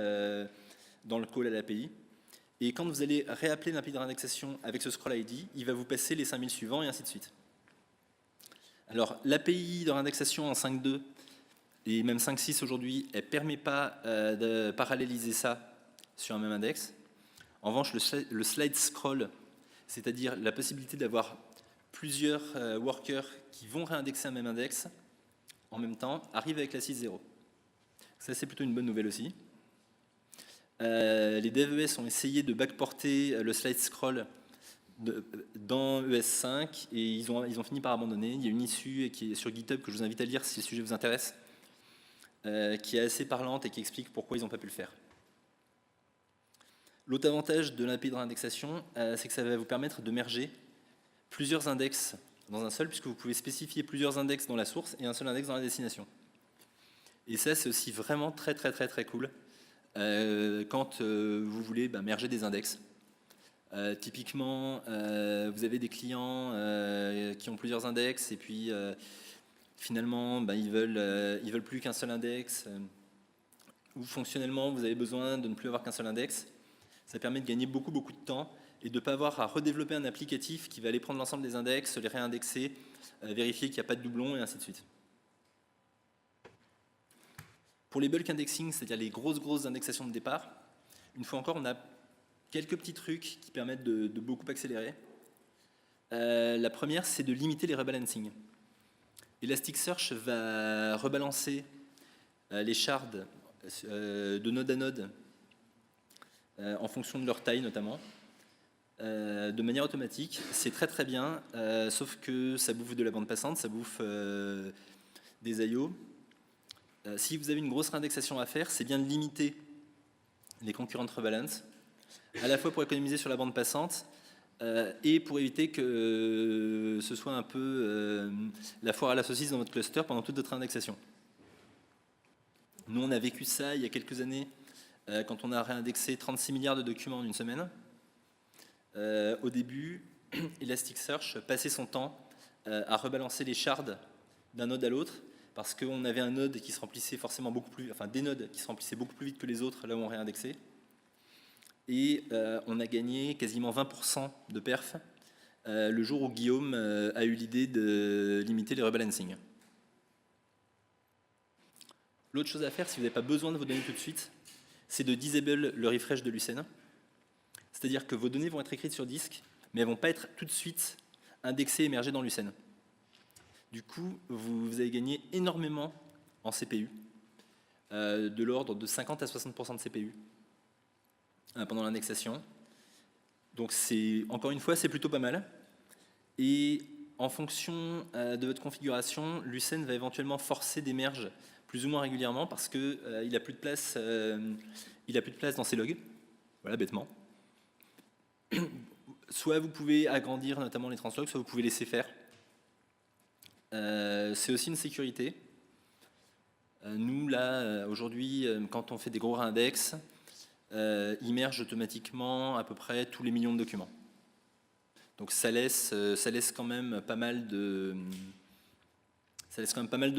[SPEAKER 1] dans le call à l'API. Et quand vous allez réappeler l'API de réindexation avec ce scroll ID, il va vous passer les 5000 suivants et ainsi de suite. Alors, l'API de réindexation en 5.2 et même 5.6 aujourd'hui, elle ne permet pas de paralléliser ça sur un même index. En revanche, le slide scroll, c'est-à-dire la possibilité d'avoir plusieurs workers qui vont réindexer un même index en même temps, arrive avec la 6.0. Ça, c'est plutôt une bonne nouvelle aussi. Les DevES ont essayé de backporter le slide scroll dans ES5 et ils ont fini par abandonner. Il y a une issue qui est sur GitHub que je vous invite à lire si le sujet vous intéresse, qui est assez parlante et qui explique pourquoi ils n'ont pas pu le faire. L'autre avantage de l'API de réindexation, c'est que ça va vous permettre de merger plusieurs index dans un seul, puisque vous pouvez spécifier plusieurs index dans la source et un seul index dans la destination. Et ça, c'est aussi vraiment très cool quand vous voulez merger des index. Typiquement, vous avez des clients qui ont plusieurs index et puis finalement, ils veulent plus qu'un seul index. Ou fonctionnellement, vous avez besoin de ne plus avoir qu'un seul index. Ça permet de gagner beaucoup de temps et de ne pas avoir à redévelopper un applicatif qui va aller prendre l'ensemble des index, les réindexer, vérifier qu'il n'y a pas de doublons et ainsi de suite. Pour les bulk indexing, c'est-à-dire les grosses indexations de départ, une fois encore, on a quelques petits trucs qui permettent de beaucoup accélérer. La première, c'est de limiter les rebalancing. Elasticsearch va rebalancer les shards de node à node en fonction de leur taille notamment, de manière automatique. C'est très bien, sauf que ça bouffe de la bande passante, ça bouffe des I/O. Si vous avez une grosse réindexation à faire, c'est bien de limiter les concurrent rebalance, à la fois pour économiser sur la bande passante et pour éviter que ce soit un peu la foire à la saucisse dans votre cluster pendant toute votre indexation. Nous, on a vécu ça il y a quelques années quand on a réindexé 36 milliards de documents en une semaine. Au début, Elasticsearch passait son temps à rebalancer les shards d'un node à l'autre, parce qu'on avait un node qui se remplissait forcément beaucoup plus, enfin des nodes qui se remplissaient beaucoup plus vite que les autres là où on réindexait. Et on a gagné quasiment 20% de perf le jour où Guillaume a eu l'idée de limiter les rebalancing. L'autre chose à faire, si vous n'avez pas besoin de vos données tout de suite, c'est de disable le refresh de Lucene. C'est-à-dire que vos données vont être écrites sur disque, mais elles ne vont pas être tout de suite indexées et émergées dans Lucene. Du coup, vous avez gagné énormément en CPU, de l'ordre de 50 à 60% de CPU pendant l'indexation. Donc encore une fois, c'est plutôt pas mal. Et en fonction de votre configuration, Lucene va éventuellement forcer des merges plus ou moins régulièrement parce qu'il n'a plus de place, dans ses logs. Voilà, bêtement. Soit vous pouvez agrandir notamment les translogs, soit vous pouvez laisser faire. C'est aussi une sécurité. Nous, là, aujourd'hui, quand on fait des gros réindex, ils mergent automatiquement à peu près tous les millions de documents. Donc ça laisse quand même pas mal de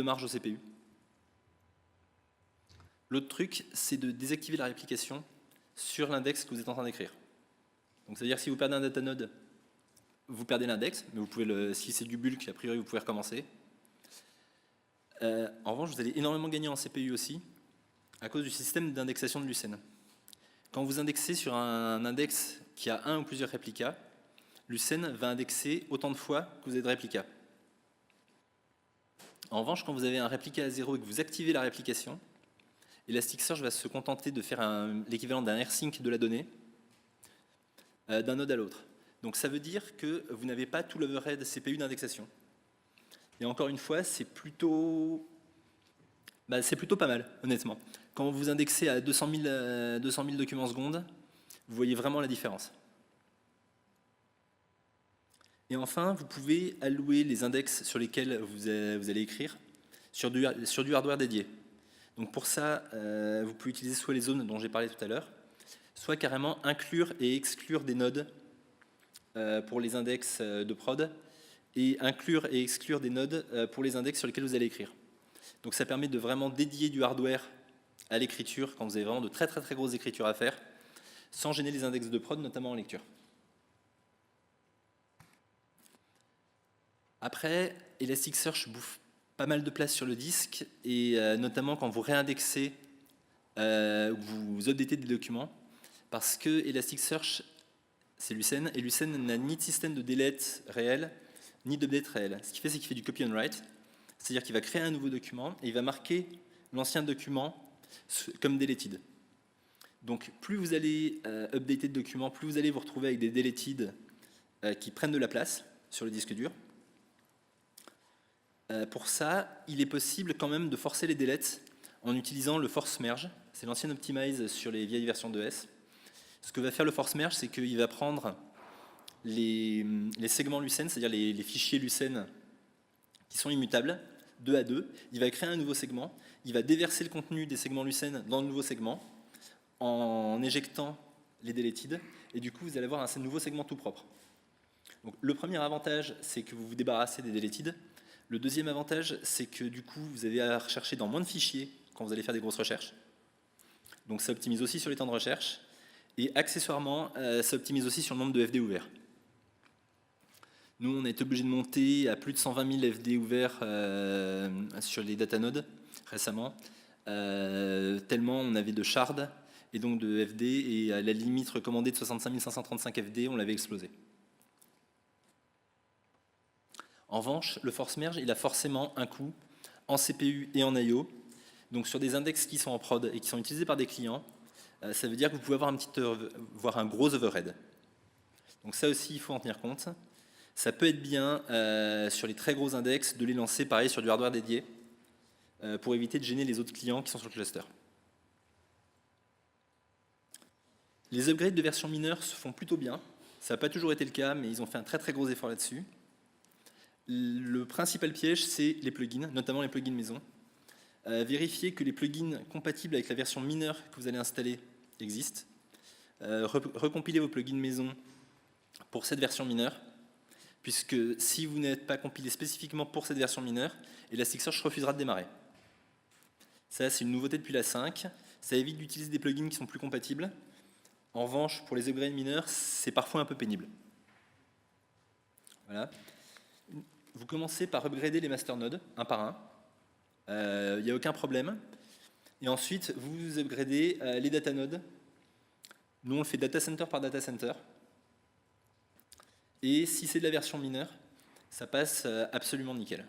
[SPEAKER 1] marge au CPU. L'autre truc, c'est de désactiver la réplication sur l'index que vous êtes en train d'écrire. Donc c'est-à-dire que si vous perdez un datanode, vous perdez l'index, mais vous pouvez si c'est du bulk, a priori vous pouvez recommencer. En revanche, vous allez énormément gagner en CPU aussi, à cause du système d'indexation de Lucene. Quand vous indexez sur un index qui a un ou plusieurs réplicas, Lucene va indexer autant de fois que vous avez de réplicas. En revanche, quand vous avez un réplica à 0 et que vous activez la réplication, Elasticsearch va se contenter de faire l'équivalent d'un rsync de la donnée d'un node à l'autre. Donc ça veut dire que vous n'avez pas tout l'overhead CPU d'indexation. Et encore une fois, c'est plutôt pas mal, honnêtement. Quand vous indexez à 200 000 documents secondes, vous voyez vraiment la différence. Et enfin, vous pouvez allouer les index sur lesquels vous allez écrire sur du hardware dédié. Donc pour ça, vous pouvez utiliser soit les zones dont j'ai parlé tout à l'heure, soit carrément inclure et exclure des nodes pour les index de prod, et inclure et exclure des nodes pour les index sur lesquels vous allez écrire. Donc ça permet de vraiment dédier du hardware à l'écriture quand vous avez vraiment de très très très grosses écritures à faire, sans gêner les index de prod, notamment en lecture. Après, Elasticsearch bouffe pas mal de place sur le disque, et notamment quand vous réindexez, vous updatez des documents, parce que Elasticsearch, c'est Lucene, et Lucene n'a ni de système de delete réel, ni d'update réel. Ce qu'il fait, c'est qu'il fait du copy and write, c'est-à-dire qu'il va créer un nouveau document, et il va marquer l'ancien document comme deleted. Donc plus vous allez updater de documents, plus vous allez vous retrouver avec des deleted qui prennent de la place sur le disque dur. Pour ça, il est possible quand même de forcer les deletes en utilisant le force merge. C'est l'ancien optimize sur les vieilles versions de S. Ce que va faire le force merge, c'est qu'il va prendre les segments Lucene, c'est-à-dire les fichiers Lucene qui sont immutables, 2 à 2. Il va créer un nouveau segment. Il va déverser le contenu des segments Lucene dans le nouveau segment en éjectant les deleted. Et du coup, vous allez avoir un nouveau segment tout propre. Donc, le premier avantage, c'est que vous vous débarrassez des deleted. Le deuxième avantage, c'est que du coup, vous avez à rechercher dans moins de fichiers quand vous allez faire des grosses recherches. Donc ça optimise aussi sur les temps de recherche. Et accessoirement, ça optimise aussi sur le nombre de FD ouverts. Nous, on a été obligé de monter à plus de 120 000 FD ouverts sur les datanodes récemment, tellement on avait de shards et donc de FD, et à la limite recommandée de 65 535 FD, on l'avait explosé. En revanche, le force merge, il a forcément un coût en CPU et en I/O. Donc sur des index qui sont en prod et qui sont utilisés par des clients, ça veut dire que vous pouvez avoir voire un gros overhead. Donc ça aussi, il faut en tenir compte. Ça peut être bien sur les très gros index de les lancer pareil sur du hardware dédié pour éviter de gêner les autres clients qui sont sur le cluster. Les upgrades de version mineure se font plutôt bien. Ça n'a pas toujours été le cas, mais ils ont fait un très très gros effort là-dessus. Le principal piège, c'est les plugins, notamment les plugins maison. Vérifiez que les plugins compatibles avec la version mineure que vous allez installer existe. Recompilez vos plugins maison pour cette version mineure, puisque si vous n'êtes pas compilé spécifiquement pour cette version mineure, Elasticsearch refusera de démarrer. Ça, c'est une nouveauté depuis la 5. Ça évite d'utiliser des plugins qui sont plus compatibles. En revanche, pour les upgrades mineurs, c'est parfois un peu pénible. Voilà. Vous commencez par upgrader les masternodes, un par un. Il n'y a aucun problème. Et ensuite, vous upgradez les datanodes. Nous, on le fait data center par data center. Et si c'est de la version mineure, ça passe absolument nickel.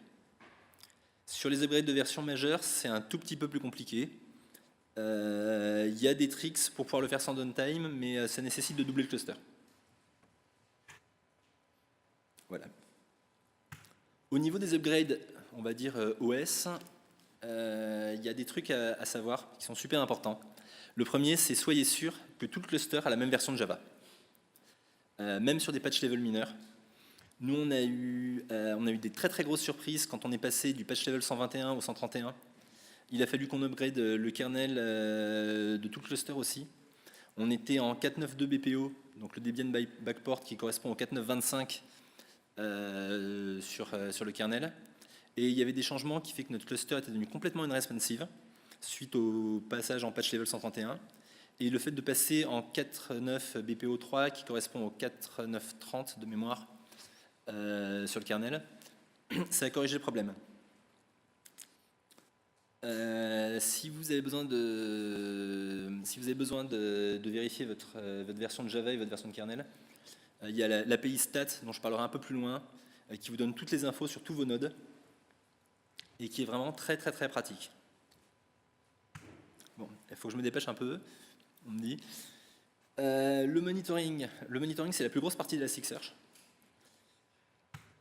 [SPEAKER 1] Sur les upgrades de version majeure, c'est un tout petit peu plus compliqué. Il y a des tricks pour pouvoir le faire sans downtime, mais ça nécessite de doubler le cluster. Voilà. Au niveau des upgrades, on va dire OS, il y a des trucs à savoir qui sont super importants. Le premier, c'est soyez sûr que tout le cluster a la même version de Java. Même sur des patch level mineurs. Nous, on a eu des très très grosses surprises quand on est passé du patch level 121 au 131. Il a fallu qu'on upgrade le kernel de tout le cluster aussi. On était en 4.9.2 BPO, donc le Debian backport qui correspond au 4.9.25 sur le kernel. Et il y avait des changements qui fait que notre cluster était devenu complètement unresponsive suite au passage en patch level 131. Et le fait de passer en 4.9 BPO3 qui correspond au 4.9.30 de mémoire sur le kernel, ça a corrigé le problème. Si vous avez besoin de vérifier votre version de Java et votre version de kernel, il y a l'API stat dont je parlerai un peu plus loin, qui vous donne toutes les infos sur tous vos nodes et qui est vraiment très très très pratique. Bon, il faut que je me dépêche un peu, on me dit. Le monitoring, c'est la plus grosse partie de Elasticsearch.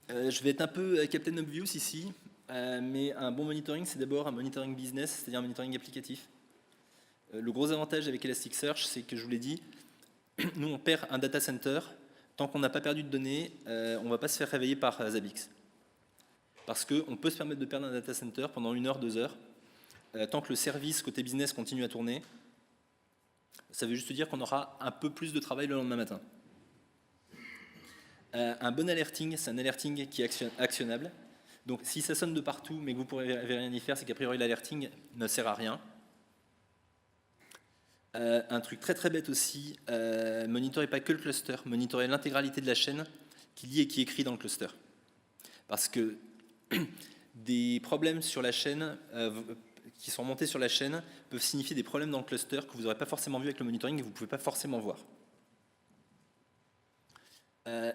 [SPEAKER 1] Je vais être un peu Captain Obvious ici. Mais un bon monitoring, c'est d'abord un monitoring business, c'est-à-dire un monitoring applicatif. Le gros avantage avec Elasticsearch, c'est que je vous l'ai dit, nous on perd un data center, tant qu'on n'a pas perdu de données, on ne va pas se faire réveiller par Zabbix. Parce qu'on peut se permettre de perdre un data center pendant 1 heure, 2 heures, tant que le service côté business continue à tourner. Ça veut juste dire qu'on aura un peu plus de travail le lendemain matin. Un bon alerting, c'est un alerting qui est actionnable. Donc si ça sonne de partout mais que vous ne pourrez rien y faire, c'est qu'a priori l'alerting ne sert à rien. Un truc très très bête aussi, monitorez pas que le cluster, monitorez l'intégralité de la chaîne qui lit et qui écrit dans le cluster. Parce que des problèmes sur la chaîne, qui sont remontés sur la chaîne, peuvent signifier des problèmes dans le cluster que vous n'aurez pas forcément vu avec le monitoring et que vous ne pouvez pas forcément voir.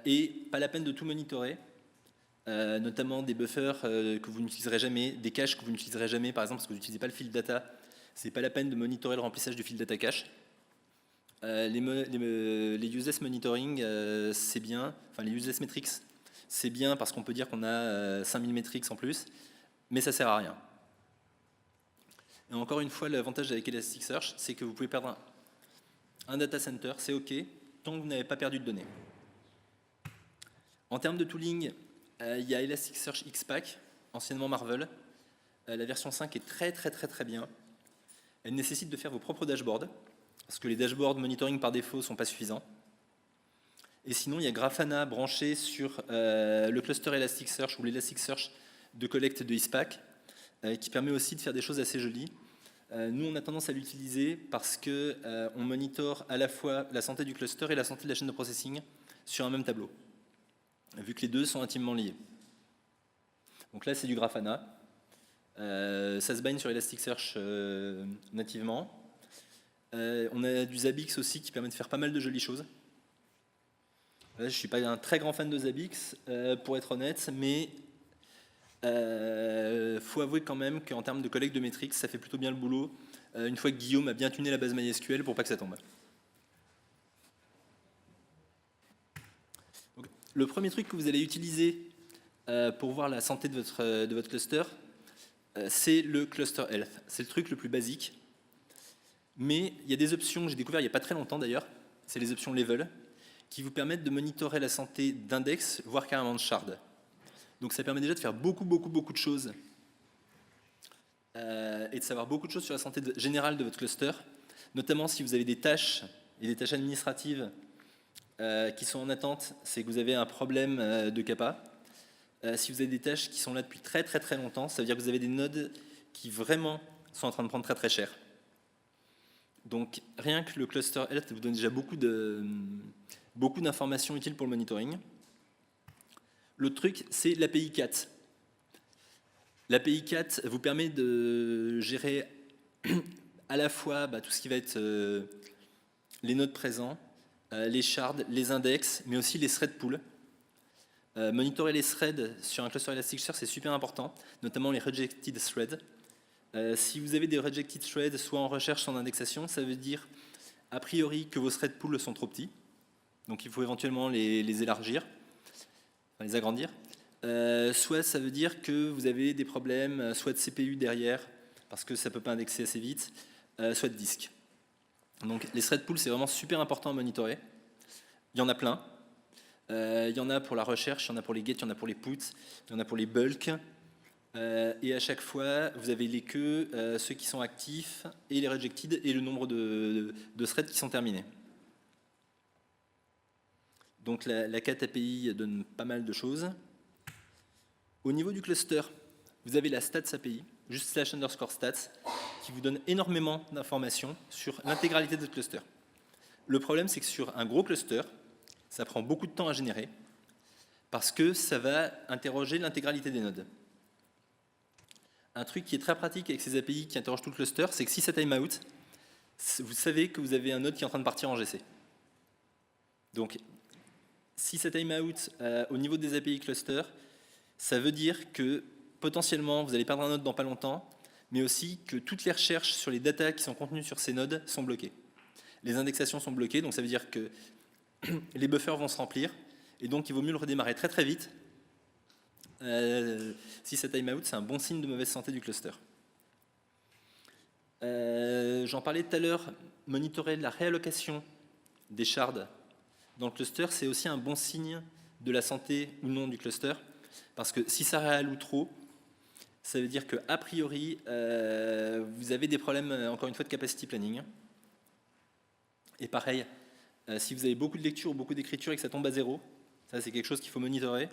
[SPEAKER 1] Et pas la peine de tout monitorer. Notamment des buffers que vous n'utiliserez jamais, des caches que vous n'utiliserez jamais, par exemple parce que vous n'utilisez pas le field data, c'est pas la peine de monitorer le remplissage du field data cache. Les useless monitoring, c'est bien, enfin les useless metrics, c'est bien parce qu'on peut dire qu'on a 5000 metrics en plus, mais ça sert à rien. Et encore une fois, l'avantage avec Elasticsearch, c'est que vous pouvez perdre un data center, c'est OK, tant que vous n'avez pas perdu de données. En termes de tooling, il y a Elasticsearch Xpack, anciennement Marvel. La version 5 est très très très très bien. Elle nécessite de faire vos propres dashboards, parce que les dashboards monitoring par défaut ne sont pas suffisants. Et sinon, il y a Grafana branché sur le cluster Elasticsearch ou l'Elasticsearch de collecte de Xpack, qui permet aussi de faire des choses assez jolies. Nous, on a tendance à l'utiliser parce qu'on monitore à la fois la santé du cluster et la santé de la chaîne de processing sur un même tableau, vu que les deux sont intimement liés. Donc là, c'est du Grafana. Ça se bind sur Elasticsearch nativement. On a du Zabbix aussi qui permet de faire pas mal de jolies choses. Là, je ne suis pas un très grand fan de Zabbix, pour être honnête, mais faut avouer quand même qu'en termes de collecte de métriques, ça fait plutôt bien le boulot, une fois que Guillaume a bien tuné la base MySQL pour pas que ça tombe. Donc, le premier truc que vous allez utiliser pour voir la santé de votre cluster, c'est le cluster health. C'est le truc le plus basique. Mais il y a des options que j'ai découvert il n'y a pas très longtemps d'ailleurs, c'est les options level, qui vous permettent de monitorer la santé d'index, voire carrément de shard. Donc ça permet déjà de faire beaucoup de choses et de savoir beaucoup de choses sur la santé générale de votre cluster, Notamment si vous avez des tâches et des tâches administratives qui sont en attente, c'est que vous avez un problème de CAPA. Si vous avez des tâches qui sont là depuis très très très longtemps, ça veut dire que vous avez des nodes qui vraiment sont en train de prendre très très cher. Donc rien que le cluster health vous donne déjà beaucoup d'informations utiles pour le monitoring. L'autre truc, c'est l'API CAT. L'API CAT vous permet de gérer à la fois tout ce qui va être les nodes présents, les shards, les index, mais aussi les thread pools. Monitorer les threads sur un cluster Elasticsearch, c'est super important, notamment les rejected threads. Si vous avez des rejected threads, soit en recherche, soit en indexation, ça veut dire a priori que vos thread pools sont trop petits, donc il faut éventuellement les élargir, enfin, les agrandir. Soit ça veut dire que vous avez des problèmes, soit de CPU derrière, parce que ça ne peut pas indexer assez vite, soit de disque. Donc les thread pools, c'est vraiment super important à monitorer. Il y en a plein. Il y en a pour la recherche, il y en a pour les get, il y en a pour les puts, il y en a pour les bulk. Et à chaque fois, vous avez les queues, ceux qui sont actifs, et les rejected, et le nombre de threads qui sont terminés. Donc la CAT API donne pas mal de choses. Au niveau du cluster, vous avez la stats API, juste /_stats, qui vous donne énormément d'informations sur l'intégralité de votre cluster. Le problème, c'est que sur un gros cluster, ça prend beaucoup de temps à générer, parce que ça va interroger l'intégralité des nodes. Un truc qui est très pratique avec ces API qui interrogent tout le cluster, c'est que si ça time out, vous savez que vous avez un node qui est en train de partir en GC. Donc, si ça time out au niveau des API cluster, ça veut dire que potentiellement vous allez perdre un node dans pas longtemps, mais aussi que toutes les recherches sur les datas qui sont contenues sur ces nodes sont bloquées. Les indexations sont bloquées, donc ça veut dire que les buffers vont se remplir, et donc il vaut mieux le redémarrer très très vite. Si ça time out, c'est un bon signe de mauvaise santé du cluster. J'en parlais tout à l'heure, monitorer la réallocation des shards dans le cluster, c'est aussi un bon signe de la santé ou non du cluster, parce que si ça réalloue trop, ça veut dire qu'a priori, vous avez des problèmes, encore une fois, de capacity planning. Et pareil, si vous avez beaucoup de lecture ou beaucoup d'écriture et que ça tombe à zéro, ça c'est quelque chose qu'il faut monitorer,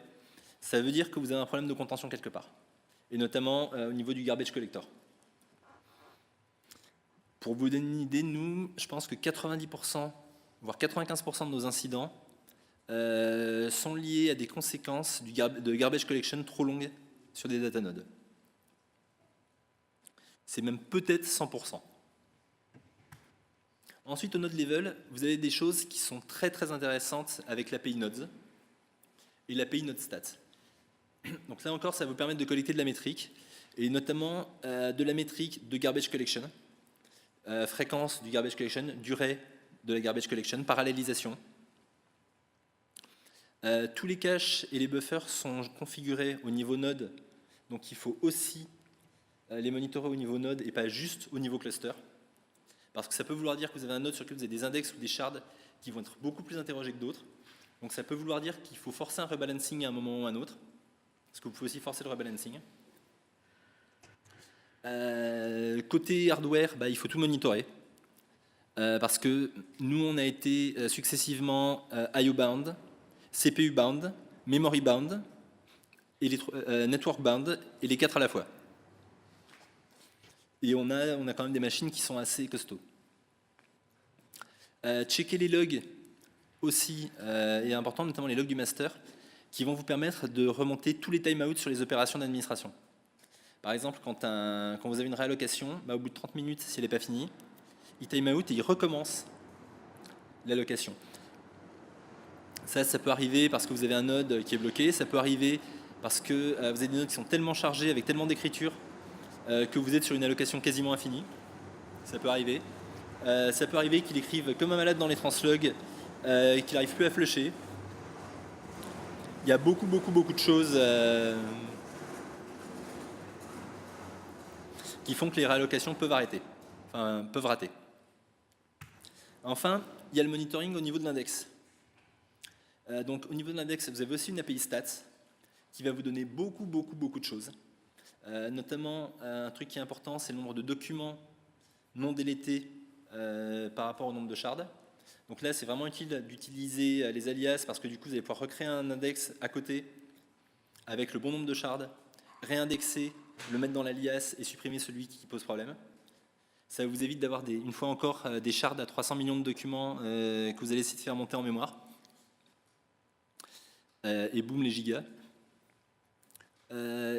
[SPEAKER 1] ça veut dire que vous avez un problème de contention quelque part, et notamment au niveau du garbage collector. Pour vous donner une idée, nous, je pense que 90%, voire 95% de nos incidents sont liés à des conséquences de garbage collection trop longues sur des datanodes. C'est même peut-être 100%. Ensuite, au node level, vous avez des choses qui sont très très intéressantes avec l'API nodes et l'API node stats. Donc là encore, ça va vous permettre de collecter de la métrique, et notamment de la métrique de garbage collection, fréquence du garbage collection, durée de la garbage collection, parallélisation. Tous les caches et les buffers sont configurés au niveau node, donc il faut aussi les monitorer au niveau node et pas juste au niveau cluster. Parce que ça peut vouloir dire que vous avez un node sur lequel vous avez des index ou des shards qui vont être beaucoup plus interrogés que d'autres. Donc ça peut vouloir dire qu'il faut forcer un rebalancing à un moment ou à un autre. Parce que vous pouvez aussi forcer le rebalancing. Côté hardware, il faut tout monitorer. Parce que nous, on a été successivement IO bound, CPU bound, memory bound, et network bound, et les 4 à la fois. Et on a quand même des machines qui sont assez costauds. Checker les logs aussi est important, notamment les logs du master, qui vont vous permettre de remonter tous les timeouts sur les opérations d'administration. Par exemple, quand vous avez une réallocation, au bout de 30 minutes, si elle n'est pas finie, il timeout et il recommence l'allocation. Ça peut arriver parce que vous avez un node qui est bloqué, ça peut arriver parce que vous avez des nodes qui sont tellement chargés, avec tellement d'écriture, que vous êtes sur une allocation quasiment infinie. Ça peut arriver. Ça peut arriver qu'il écrive comme un malade dans les translogs, qu'il n'arrive plus à flusher. Il y a beaucoup de choses qui font que les réallocations peuvent rater. Enfin, il y a le monitoring au niveau de l'index. Donc au niveau de l'index, vous avez aussi une API stats qui va vous donner beaucoup de choses. Notamment, un truc qui est important, c'est le nombre de documents non délétés par rapport au nombre de shards. Donc là, c'est vraiment utile d'utiliser les alias parce que du coup, vous allez pouvoir recréer un index à côté avec le bon nombre de shards, réindexer, le mettre dans l'alias et supprimer celui qui pose problème. Ça vous évite d'avoir, une fois encore, des shards à 300 millions de documents que vous allez essayer de faire monter en mémoire. Et boum, les gigas.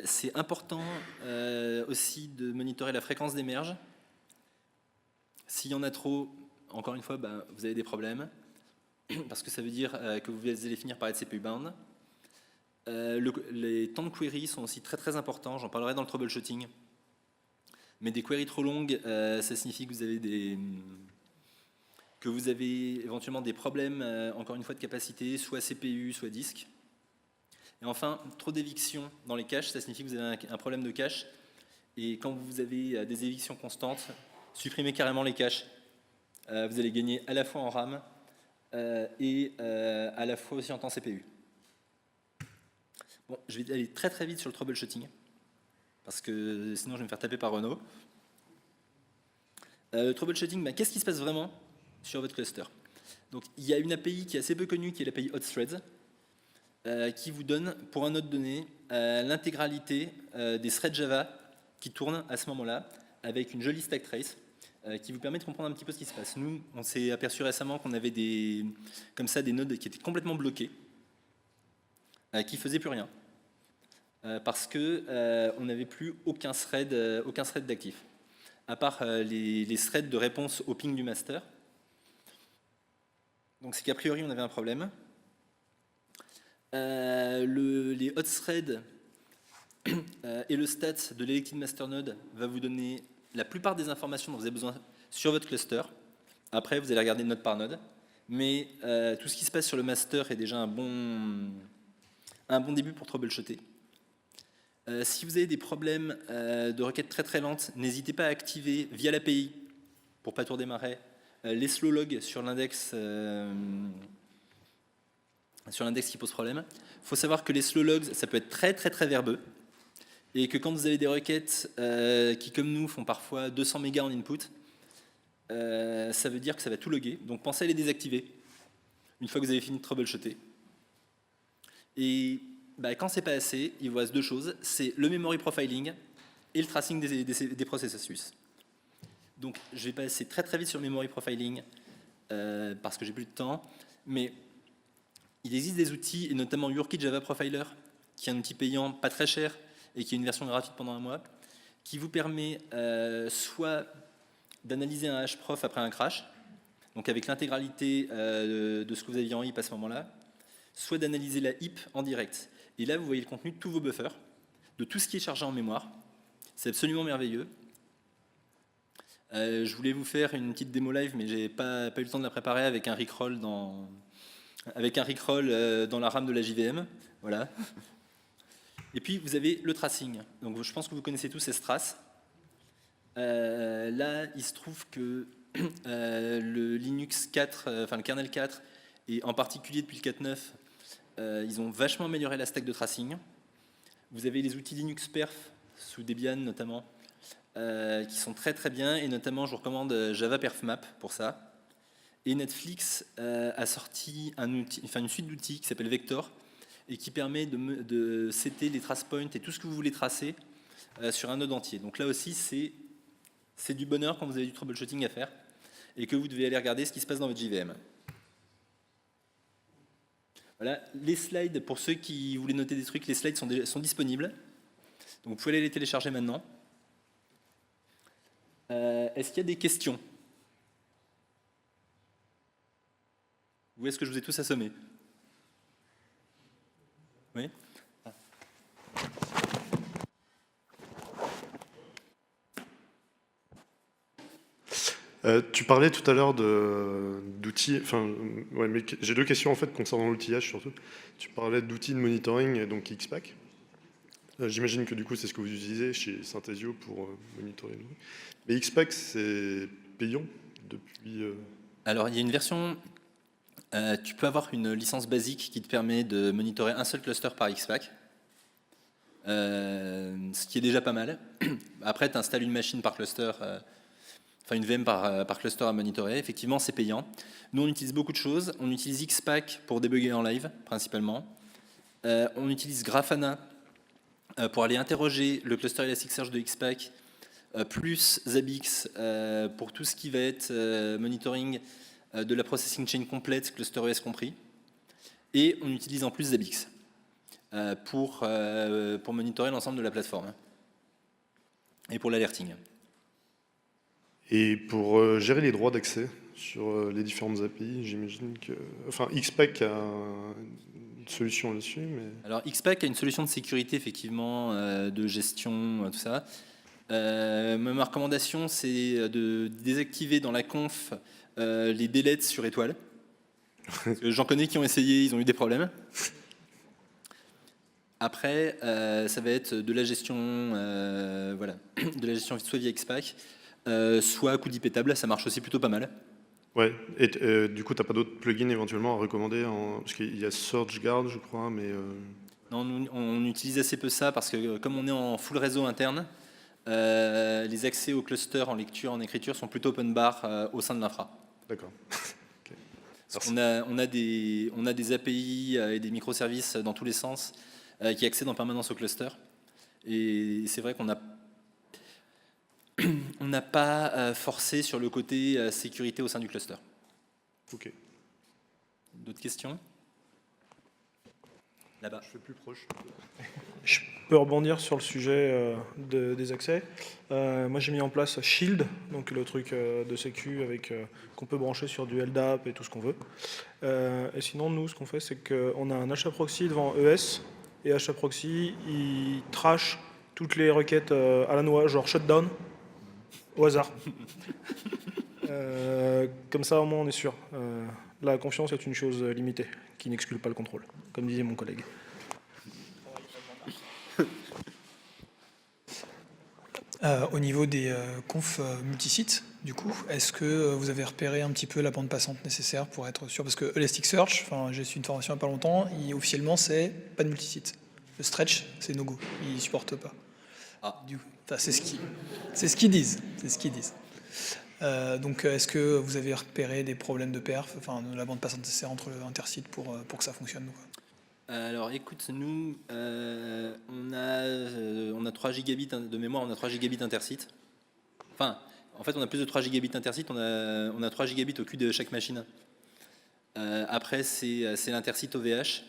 [SPEAKER 1] C'est important aussi de monitorer la fréquence des merges. S'il y en a trop, encore une fois, vous avez des problèmes, parce que ça veut dire que vous allez finir par être CPU bound. Les temps de query sont aussi très très importants, j'en parlerai dans le troubleshooting. Mais des queries trop longues, ça signifie que vous avez éventuellement des problèmes, encore une fois, de capacité, soit CPU, soit disque. Et enfin, trop d'évictions dans les caches, ça signifie que vous avez un problème de cache. Et quand vous avez des évictions constantes, supprimez carrément les caches. Vous allez gagner à la fois en RAM et à la fois aussi en temps CPU. Bon, je vais aller très très vite sur le troubleshooting, parce que sinon je vais me faire taper par Renault. Le troubleshooting, qu'est-ce qui se passe vraiment sur votre cluster? Donc, il y a une API qui est assez peu connue, qui est l'API HotThreads, qui vous donne, pour un node donné, l'intégralité des threads Java qui tournent à ce moment-là, avec une jolie stack trace, qui vous permet de comprendre un petit peu ce qui se passe. Nous, on s'est aperçu récemment qu'on avait des nodes qui étaient complètement bloqués, qui ne faisaient plus rien, parce qu'on n'avait plus aucun thread d'actif, à part les threads de réponse au ping du master. Donc c'est qu'a priori on avait un problème. Les hot threads et le stat de l'elected master node va vous donner la plupart des informations dont vous avez besoin sur votre cluster. Après, vous allez regarder node par node. Mais tout ce qui se passe sur le master est déjà un bon début pour troubleshooter. Si vous avez des problèmes de requêtes très très lentes, n'hésitez pas à activer via l'API, pour ne pas tout redémarrer, les slow logs sur l'index qui pose problème. Il faut savoir que les slow logs, ça peut être très très très verbeux, et que quand vous avez des requêtes qui, comme nous, font parfois 200 mégas en input, ça veut dire que ça va tout loguer. Donc pensez à les désactiver une fois que vous avez fini de troubleshooter. Et quand c'est pas assez, il vous reste deux choses, c'est le memory profiling et le tracing des processus. Donc je vais passer très très vite sur le memory profiling parce que j'ai plus de temps, mais il existe des outils, et notamment Urkit Java Profiler, qui est un outil payant pas très cher et qui est une version gratuite pendant un mois, qui vous permet soit d'analyser un hashprof après un crash, donc avec l'intégralité de ce que vous aviez en heap à ce moment-là, soit d'analyser la heap en direct. Et là, vous voyez le contenu de tous vos buffers, de tout ce qui est chargé en mémoire. C'est absolument merveilleux. Je voulais vous faire une petite démo live, mais j'ai pas eu le temps de la préparer avec un rickroll dans la RAM de la JVM. Voilà. Et puis, vous avez le tracing. Donc, je pense que vous connaissez tous ces strass. Là, il se trouve que le Linux 4, enfin le kernel 4, et en particulier depuis le 4.9, ils ont vachement amélioré la stack de tracing. Vous avez les outils Linux Perf, sous Debian notamment, qui sont très très bien, et notamment je vous recommande Java PerfMap pour ça. Et Netflix a sorti une suite d'outils qui s'appelle Vector, et qui permet de setter les trace points et tout ce que vous voulez tracer sur un node entier. Donc là aussi, c'est du bonheur quand vous avez du troubleshooting à faire et que vous devez aller regarder ce qui se passe dans votre JVM. Voilà, les slides, pour ceux qui voulaient noter des trucs, les slides sont disponibles. Donc vous pouvez aller les télécharger maintenant. Est-ce qu'il y a des questions? Ou est-ce que je vous ai tous assommés? Oui?
[SPEAKER 2] Tu parlais tout à l'heure d'outils, ouais, mais j'ai deux questions en fait concernant l'outillage surtout. Tu parlais d'outils de monitoring, donc XPack. J'imagine que du coup c'est ce que vous utilisez chez Synthesio pour monitorer. Mais XPack c'est payant depuis...
[SPEAKER 1] Alors il y a une version, tu peux avoir une licence basique qui te permet de monitorer un seul cluster par XPack. Ce qui est déjà pas mal. Après tu installes une machine par cluster enfin une VM par cluster à monitorer. Effectivement, c'est payant. Nous, on utilise beaucoup de choses. On utilise Xpack pour débugger en live, principalement. On utilise Grafana pour aller interroger le cluster Elasticsearch de Xpack, plus Zabbix pour tout ce qui va être monitoring de la processing chain complète, ClusterOS compris. Et on utilise en plus Zabbix pour monitorer l'ensemble de la plateforme et pour l'alerting.
[SPEAKER 2] Et pour gérer les droits d'accès sur les différentes API, j'imagine que... Enfin, Xpack a une solution là-dessus, mais...
[SPEAKER 1] Alors, Xpack a une solution de sécurité, effectivement, de gestion, tout ça. Ma recommandation, c'est de désactiver dans la conf les deletes sur étoile. J'en connais qui ont essayé, ils ont eu des problèmes. Après, ça va être de la gestion, voilà, de la gestion soit via Xpack, soit coup pétable, ça marche aussi plutôt pas mal.
[SPEAKER 2] Ouais, et du coup, tu n'as pas d'autres plugins éventuellement à recommander parce qu'il y a SearchGuard, je crois, mais...
[SPEAKER 1] Non, nous, on utilise assez peu ça parce que comme on est en full réseau interne, les accès au cluster en lecture, en écriture sont plutôt open bar au sein de l'infra.
[SPEAKER 2] D'accord. Okay.
[SPEAKER 1] On a des API et des microservices dans tous les sens qui accèdent en permanence au cluster. Et c'est vrai qu'on n'a pas forcé sur le côté sécurité au sein du cluster.
[SPEAKER 2] Ok.
[SPEAKER 1] D'autres questions? Là-bas.
[SPEAKER 2] Je fais plus proche.
[SPEAKER 3] Je peux rebondir sur le sujet des accès. Moi, j'ai mis en place Shield, donc le truc de sécu avec qu'on peut brancher sur du LDAP et tout ce qu'on veut. Et sinon, nous, ce qu'on fait, c'est qu'on a un HAProxy devant ES, et HAProxy, il trash toutes les requêtes à la noix, genre shutdown, au hasard. Comme ça, au moins, on est sûr. La confiance est une chose limitée, qui n'exclut pas le contrôle, comme disait mon collègue.
[SPEAKER 4] Au niveau des confs multisites, du coup, est-ce que vous avez repéré un petit peu la bande passante nécessaire pour être sûr? Parce que Elasticsearch, j'ai suivi une formation il n'y a pas longtemps, officiellement, c'est pas de multisite. Le stretch, c'est no go, il ne supporte pas.
[SPEAKER 1] Ah.
[SPEAKER 4] C'est ce qu'ils disent. Donc, est-ce que vous avez repéré des problèmes de perf, de la bande passante nécessaire entre intersites pour que ça fonctionne, quoi?
[SPEAKER 1] Alors écoute, nous, on a 3 gigabits de mémoire, on a 3 gigabits intersite. Enfin, en fait, on a plus de 3 gigabits intersite, on a 3 gigabits au cul de chaque machine. Après, c'est l'intersite OVH.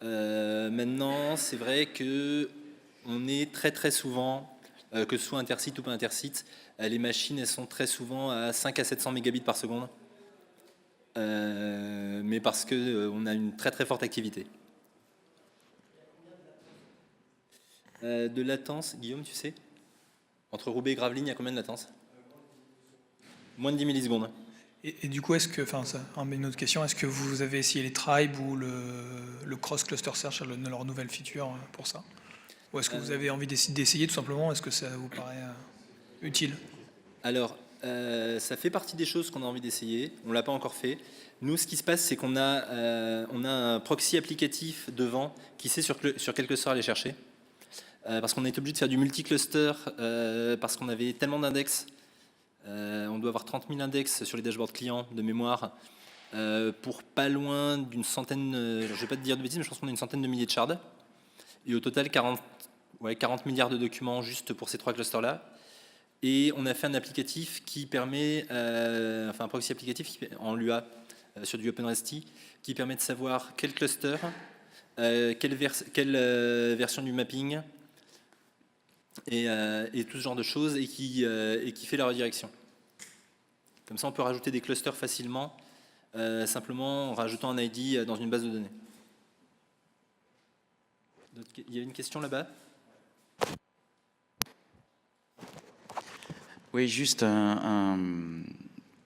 [SPEAKER 1] Maintenant, c'est vrai que on est très souvent, que ce soit intersite ou pas intersite, les machines, elles sont très souvent à 5 à 700 mégabits par seconde. Mais parce qu'on a une très forte activité. De latence, Guillaume, tu sais? Entre Roubaix et Gravelines, il y a combien de latence? Moins de 10 millisecondes.
[SPEAKER 4] Et du coup, est-ce que, une autre question, est-ce que vous avez essayé les tribes ou le cross-cluster search, leur nouvelle feature pour ça? Ou est-ce que vous avez envie d'essayer tout simplement? Est-ce que ça vous paraît utile?
[SPEAKER 1] Alors, ça fait partie des choses qu'on a envie d'essayer. On ne l'a pas encore fait. Nous, ce qui se passe, c'est qu'on a un proxy applicatif devant qui sait sur quel cluster aller chercher. Parce qu'on est obligé de faire du multi-cluster, parce qu'on avait tellement d'index. On doit avoir 30 000 index sur les dashboards clients de mémoire pour pas loin d'une centaine, je ne vais pas te dire de bêtises, mais je pense qu'on a une centaine de milliers de shards. Et au total, 40 milliards de documents juste pour ces 3 clusters-là. Et on a fait un applicatif qui permet, un proxy applicatif en Lua sur du OpenResty, qui permet de savoir quel cluster, quelle version du mapping, et tout ce genre de choses, et qui fait la redirection. Comme ça, on peut rajouter des clusters facilement, simplement en rajoutant un ID dans une base de données. Il y a une question là-bas?
[SPEAKER 5] Oui, juste une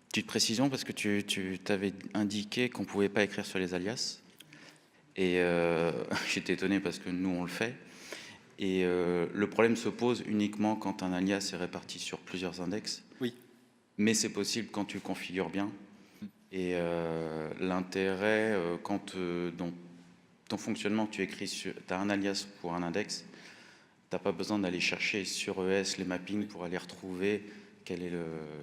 [SPEAKER 5] petite précision, parce que tu t'avais indiqué qu'on ne pouvait pas écrire sur les alias. Et j'étais étonné parce que nous, on le fait. Et le problème se pose uniquement quand un alias est réparti sur plusieurs index.
[SPEAKER 1] Oui.
[SPEAKER 5] Mais c'est possible quand tu le configures bien. Et l'intérêt, quand dans ton fonctionnement, tu as un alias pour un index, tu n'as pas besoin d'aller chercher sur ES les mappings pour aller retrouver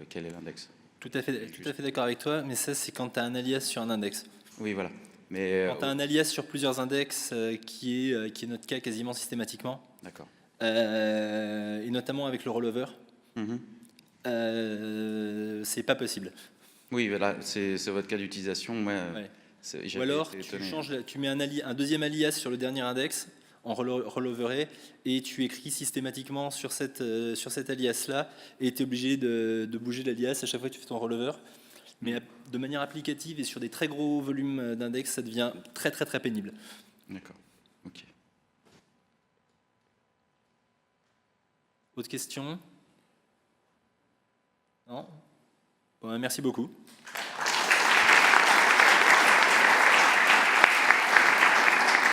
[SPEAKER 5] quel est l'index.
[SPEAKER 1] Tout à fait d'accord avec toi, mais ça, c'est quand tu as un alias sur un index.
[SPEAKER 5] Oui, voilà. Mais
[SPEAKER 1] Quand tu as un alias sur plusieurs index, qui est notre cas quasiment systématiquement,
[SPEAKER 5] d'accord.
[SPEAKER 1] et notamment avec le rollover,
[SPEAKER 5] Mhm.
[SPEAKER 1] c'est pas possible.
[SPEAKER 5] Oui, voilà, c'est votre cas d'utilisation. Moi,
[SPEAKER 1] Ouais. Ou
[SPEAKER 5] j'avais
[SPEAKER 1] alors,
[SPEAKER 5] été
[SPEAKER 1] tu
[SPEAKER 5] étonné.
[SPEAKER 1] tu mets un deuxième alias sur le dernier index en rolloveré et tu écris systématiquement sur cet alias-là et tu es obligé de bouger l'alias à chaque fois que tu fais ton rollover. Mais de manière applicative et sur des très gros volumes d'index, ça devient très très très pénible.
[SPEAKER 5] D'accord. Ok.
[SPEAKER 1] Autre question? Non? Bon, merci beaucoup.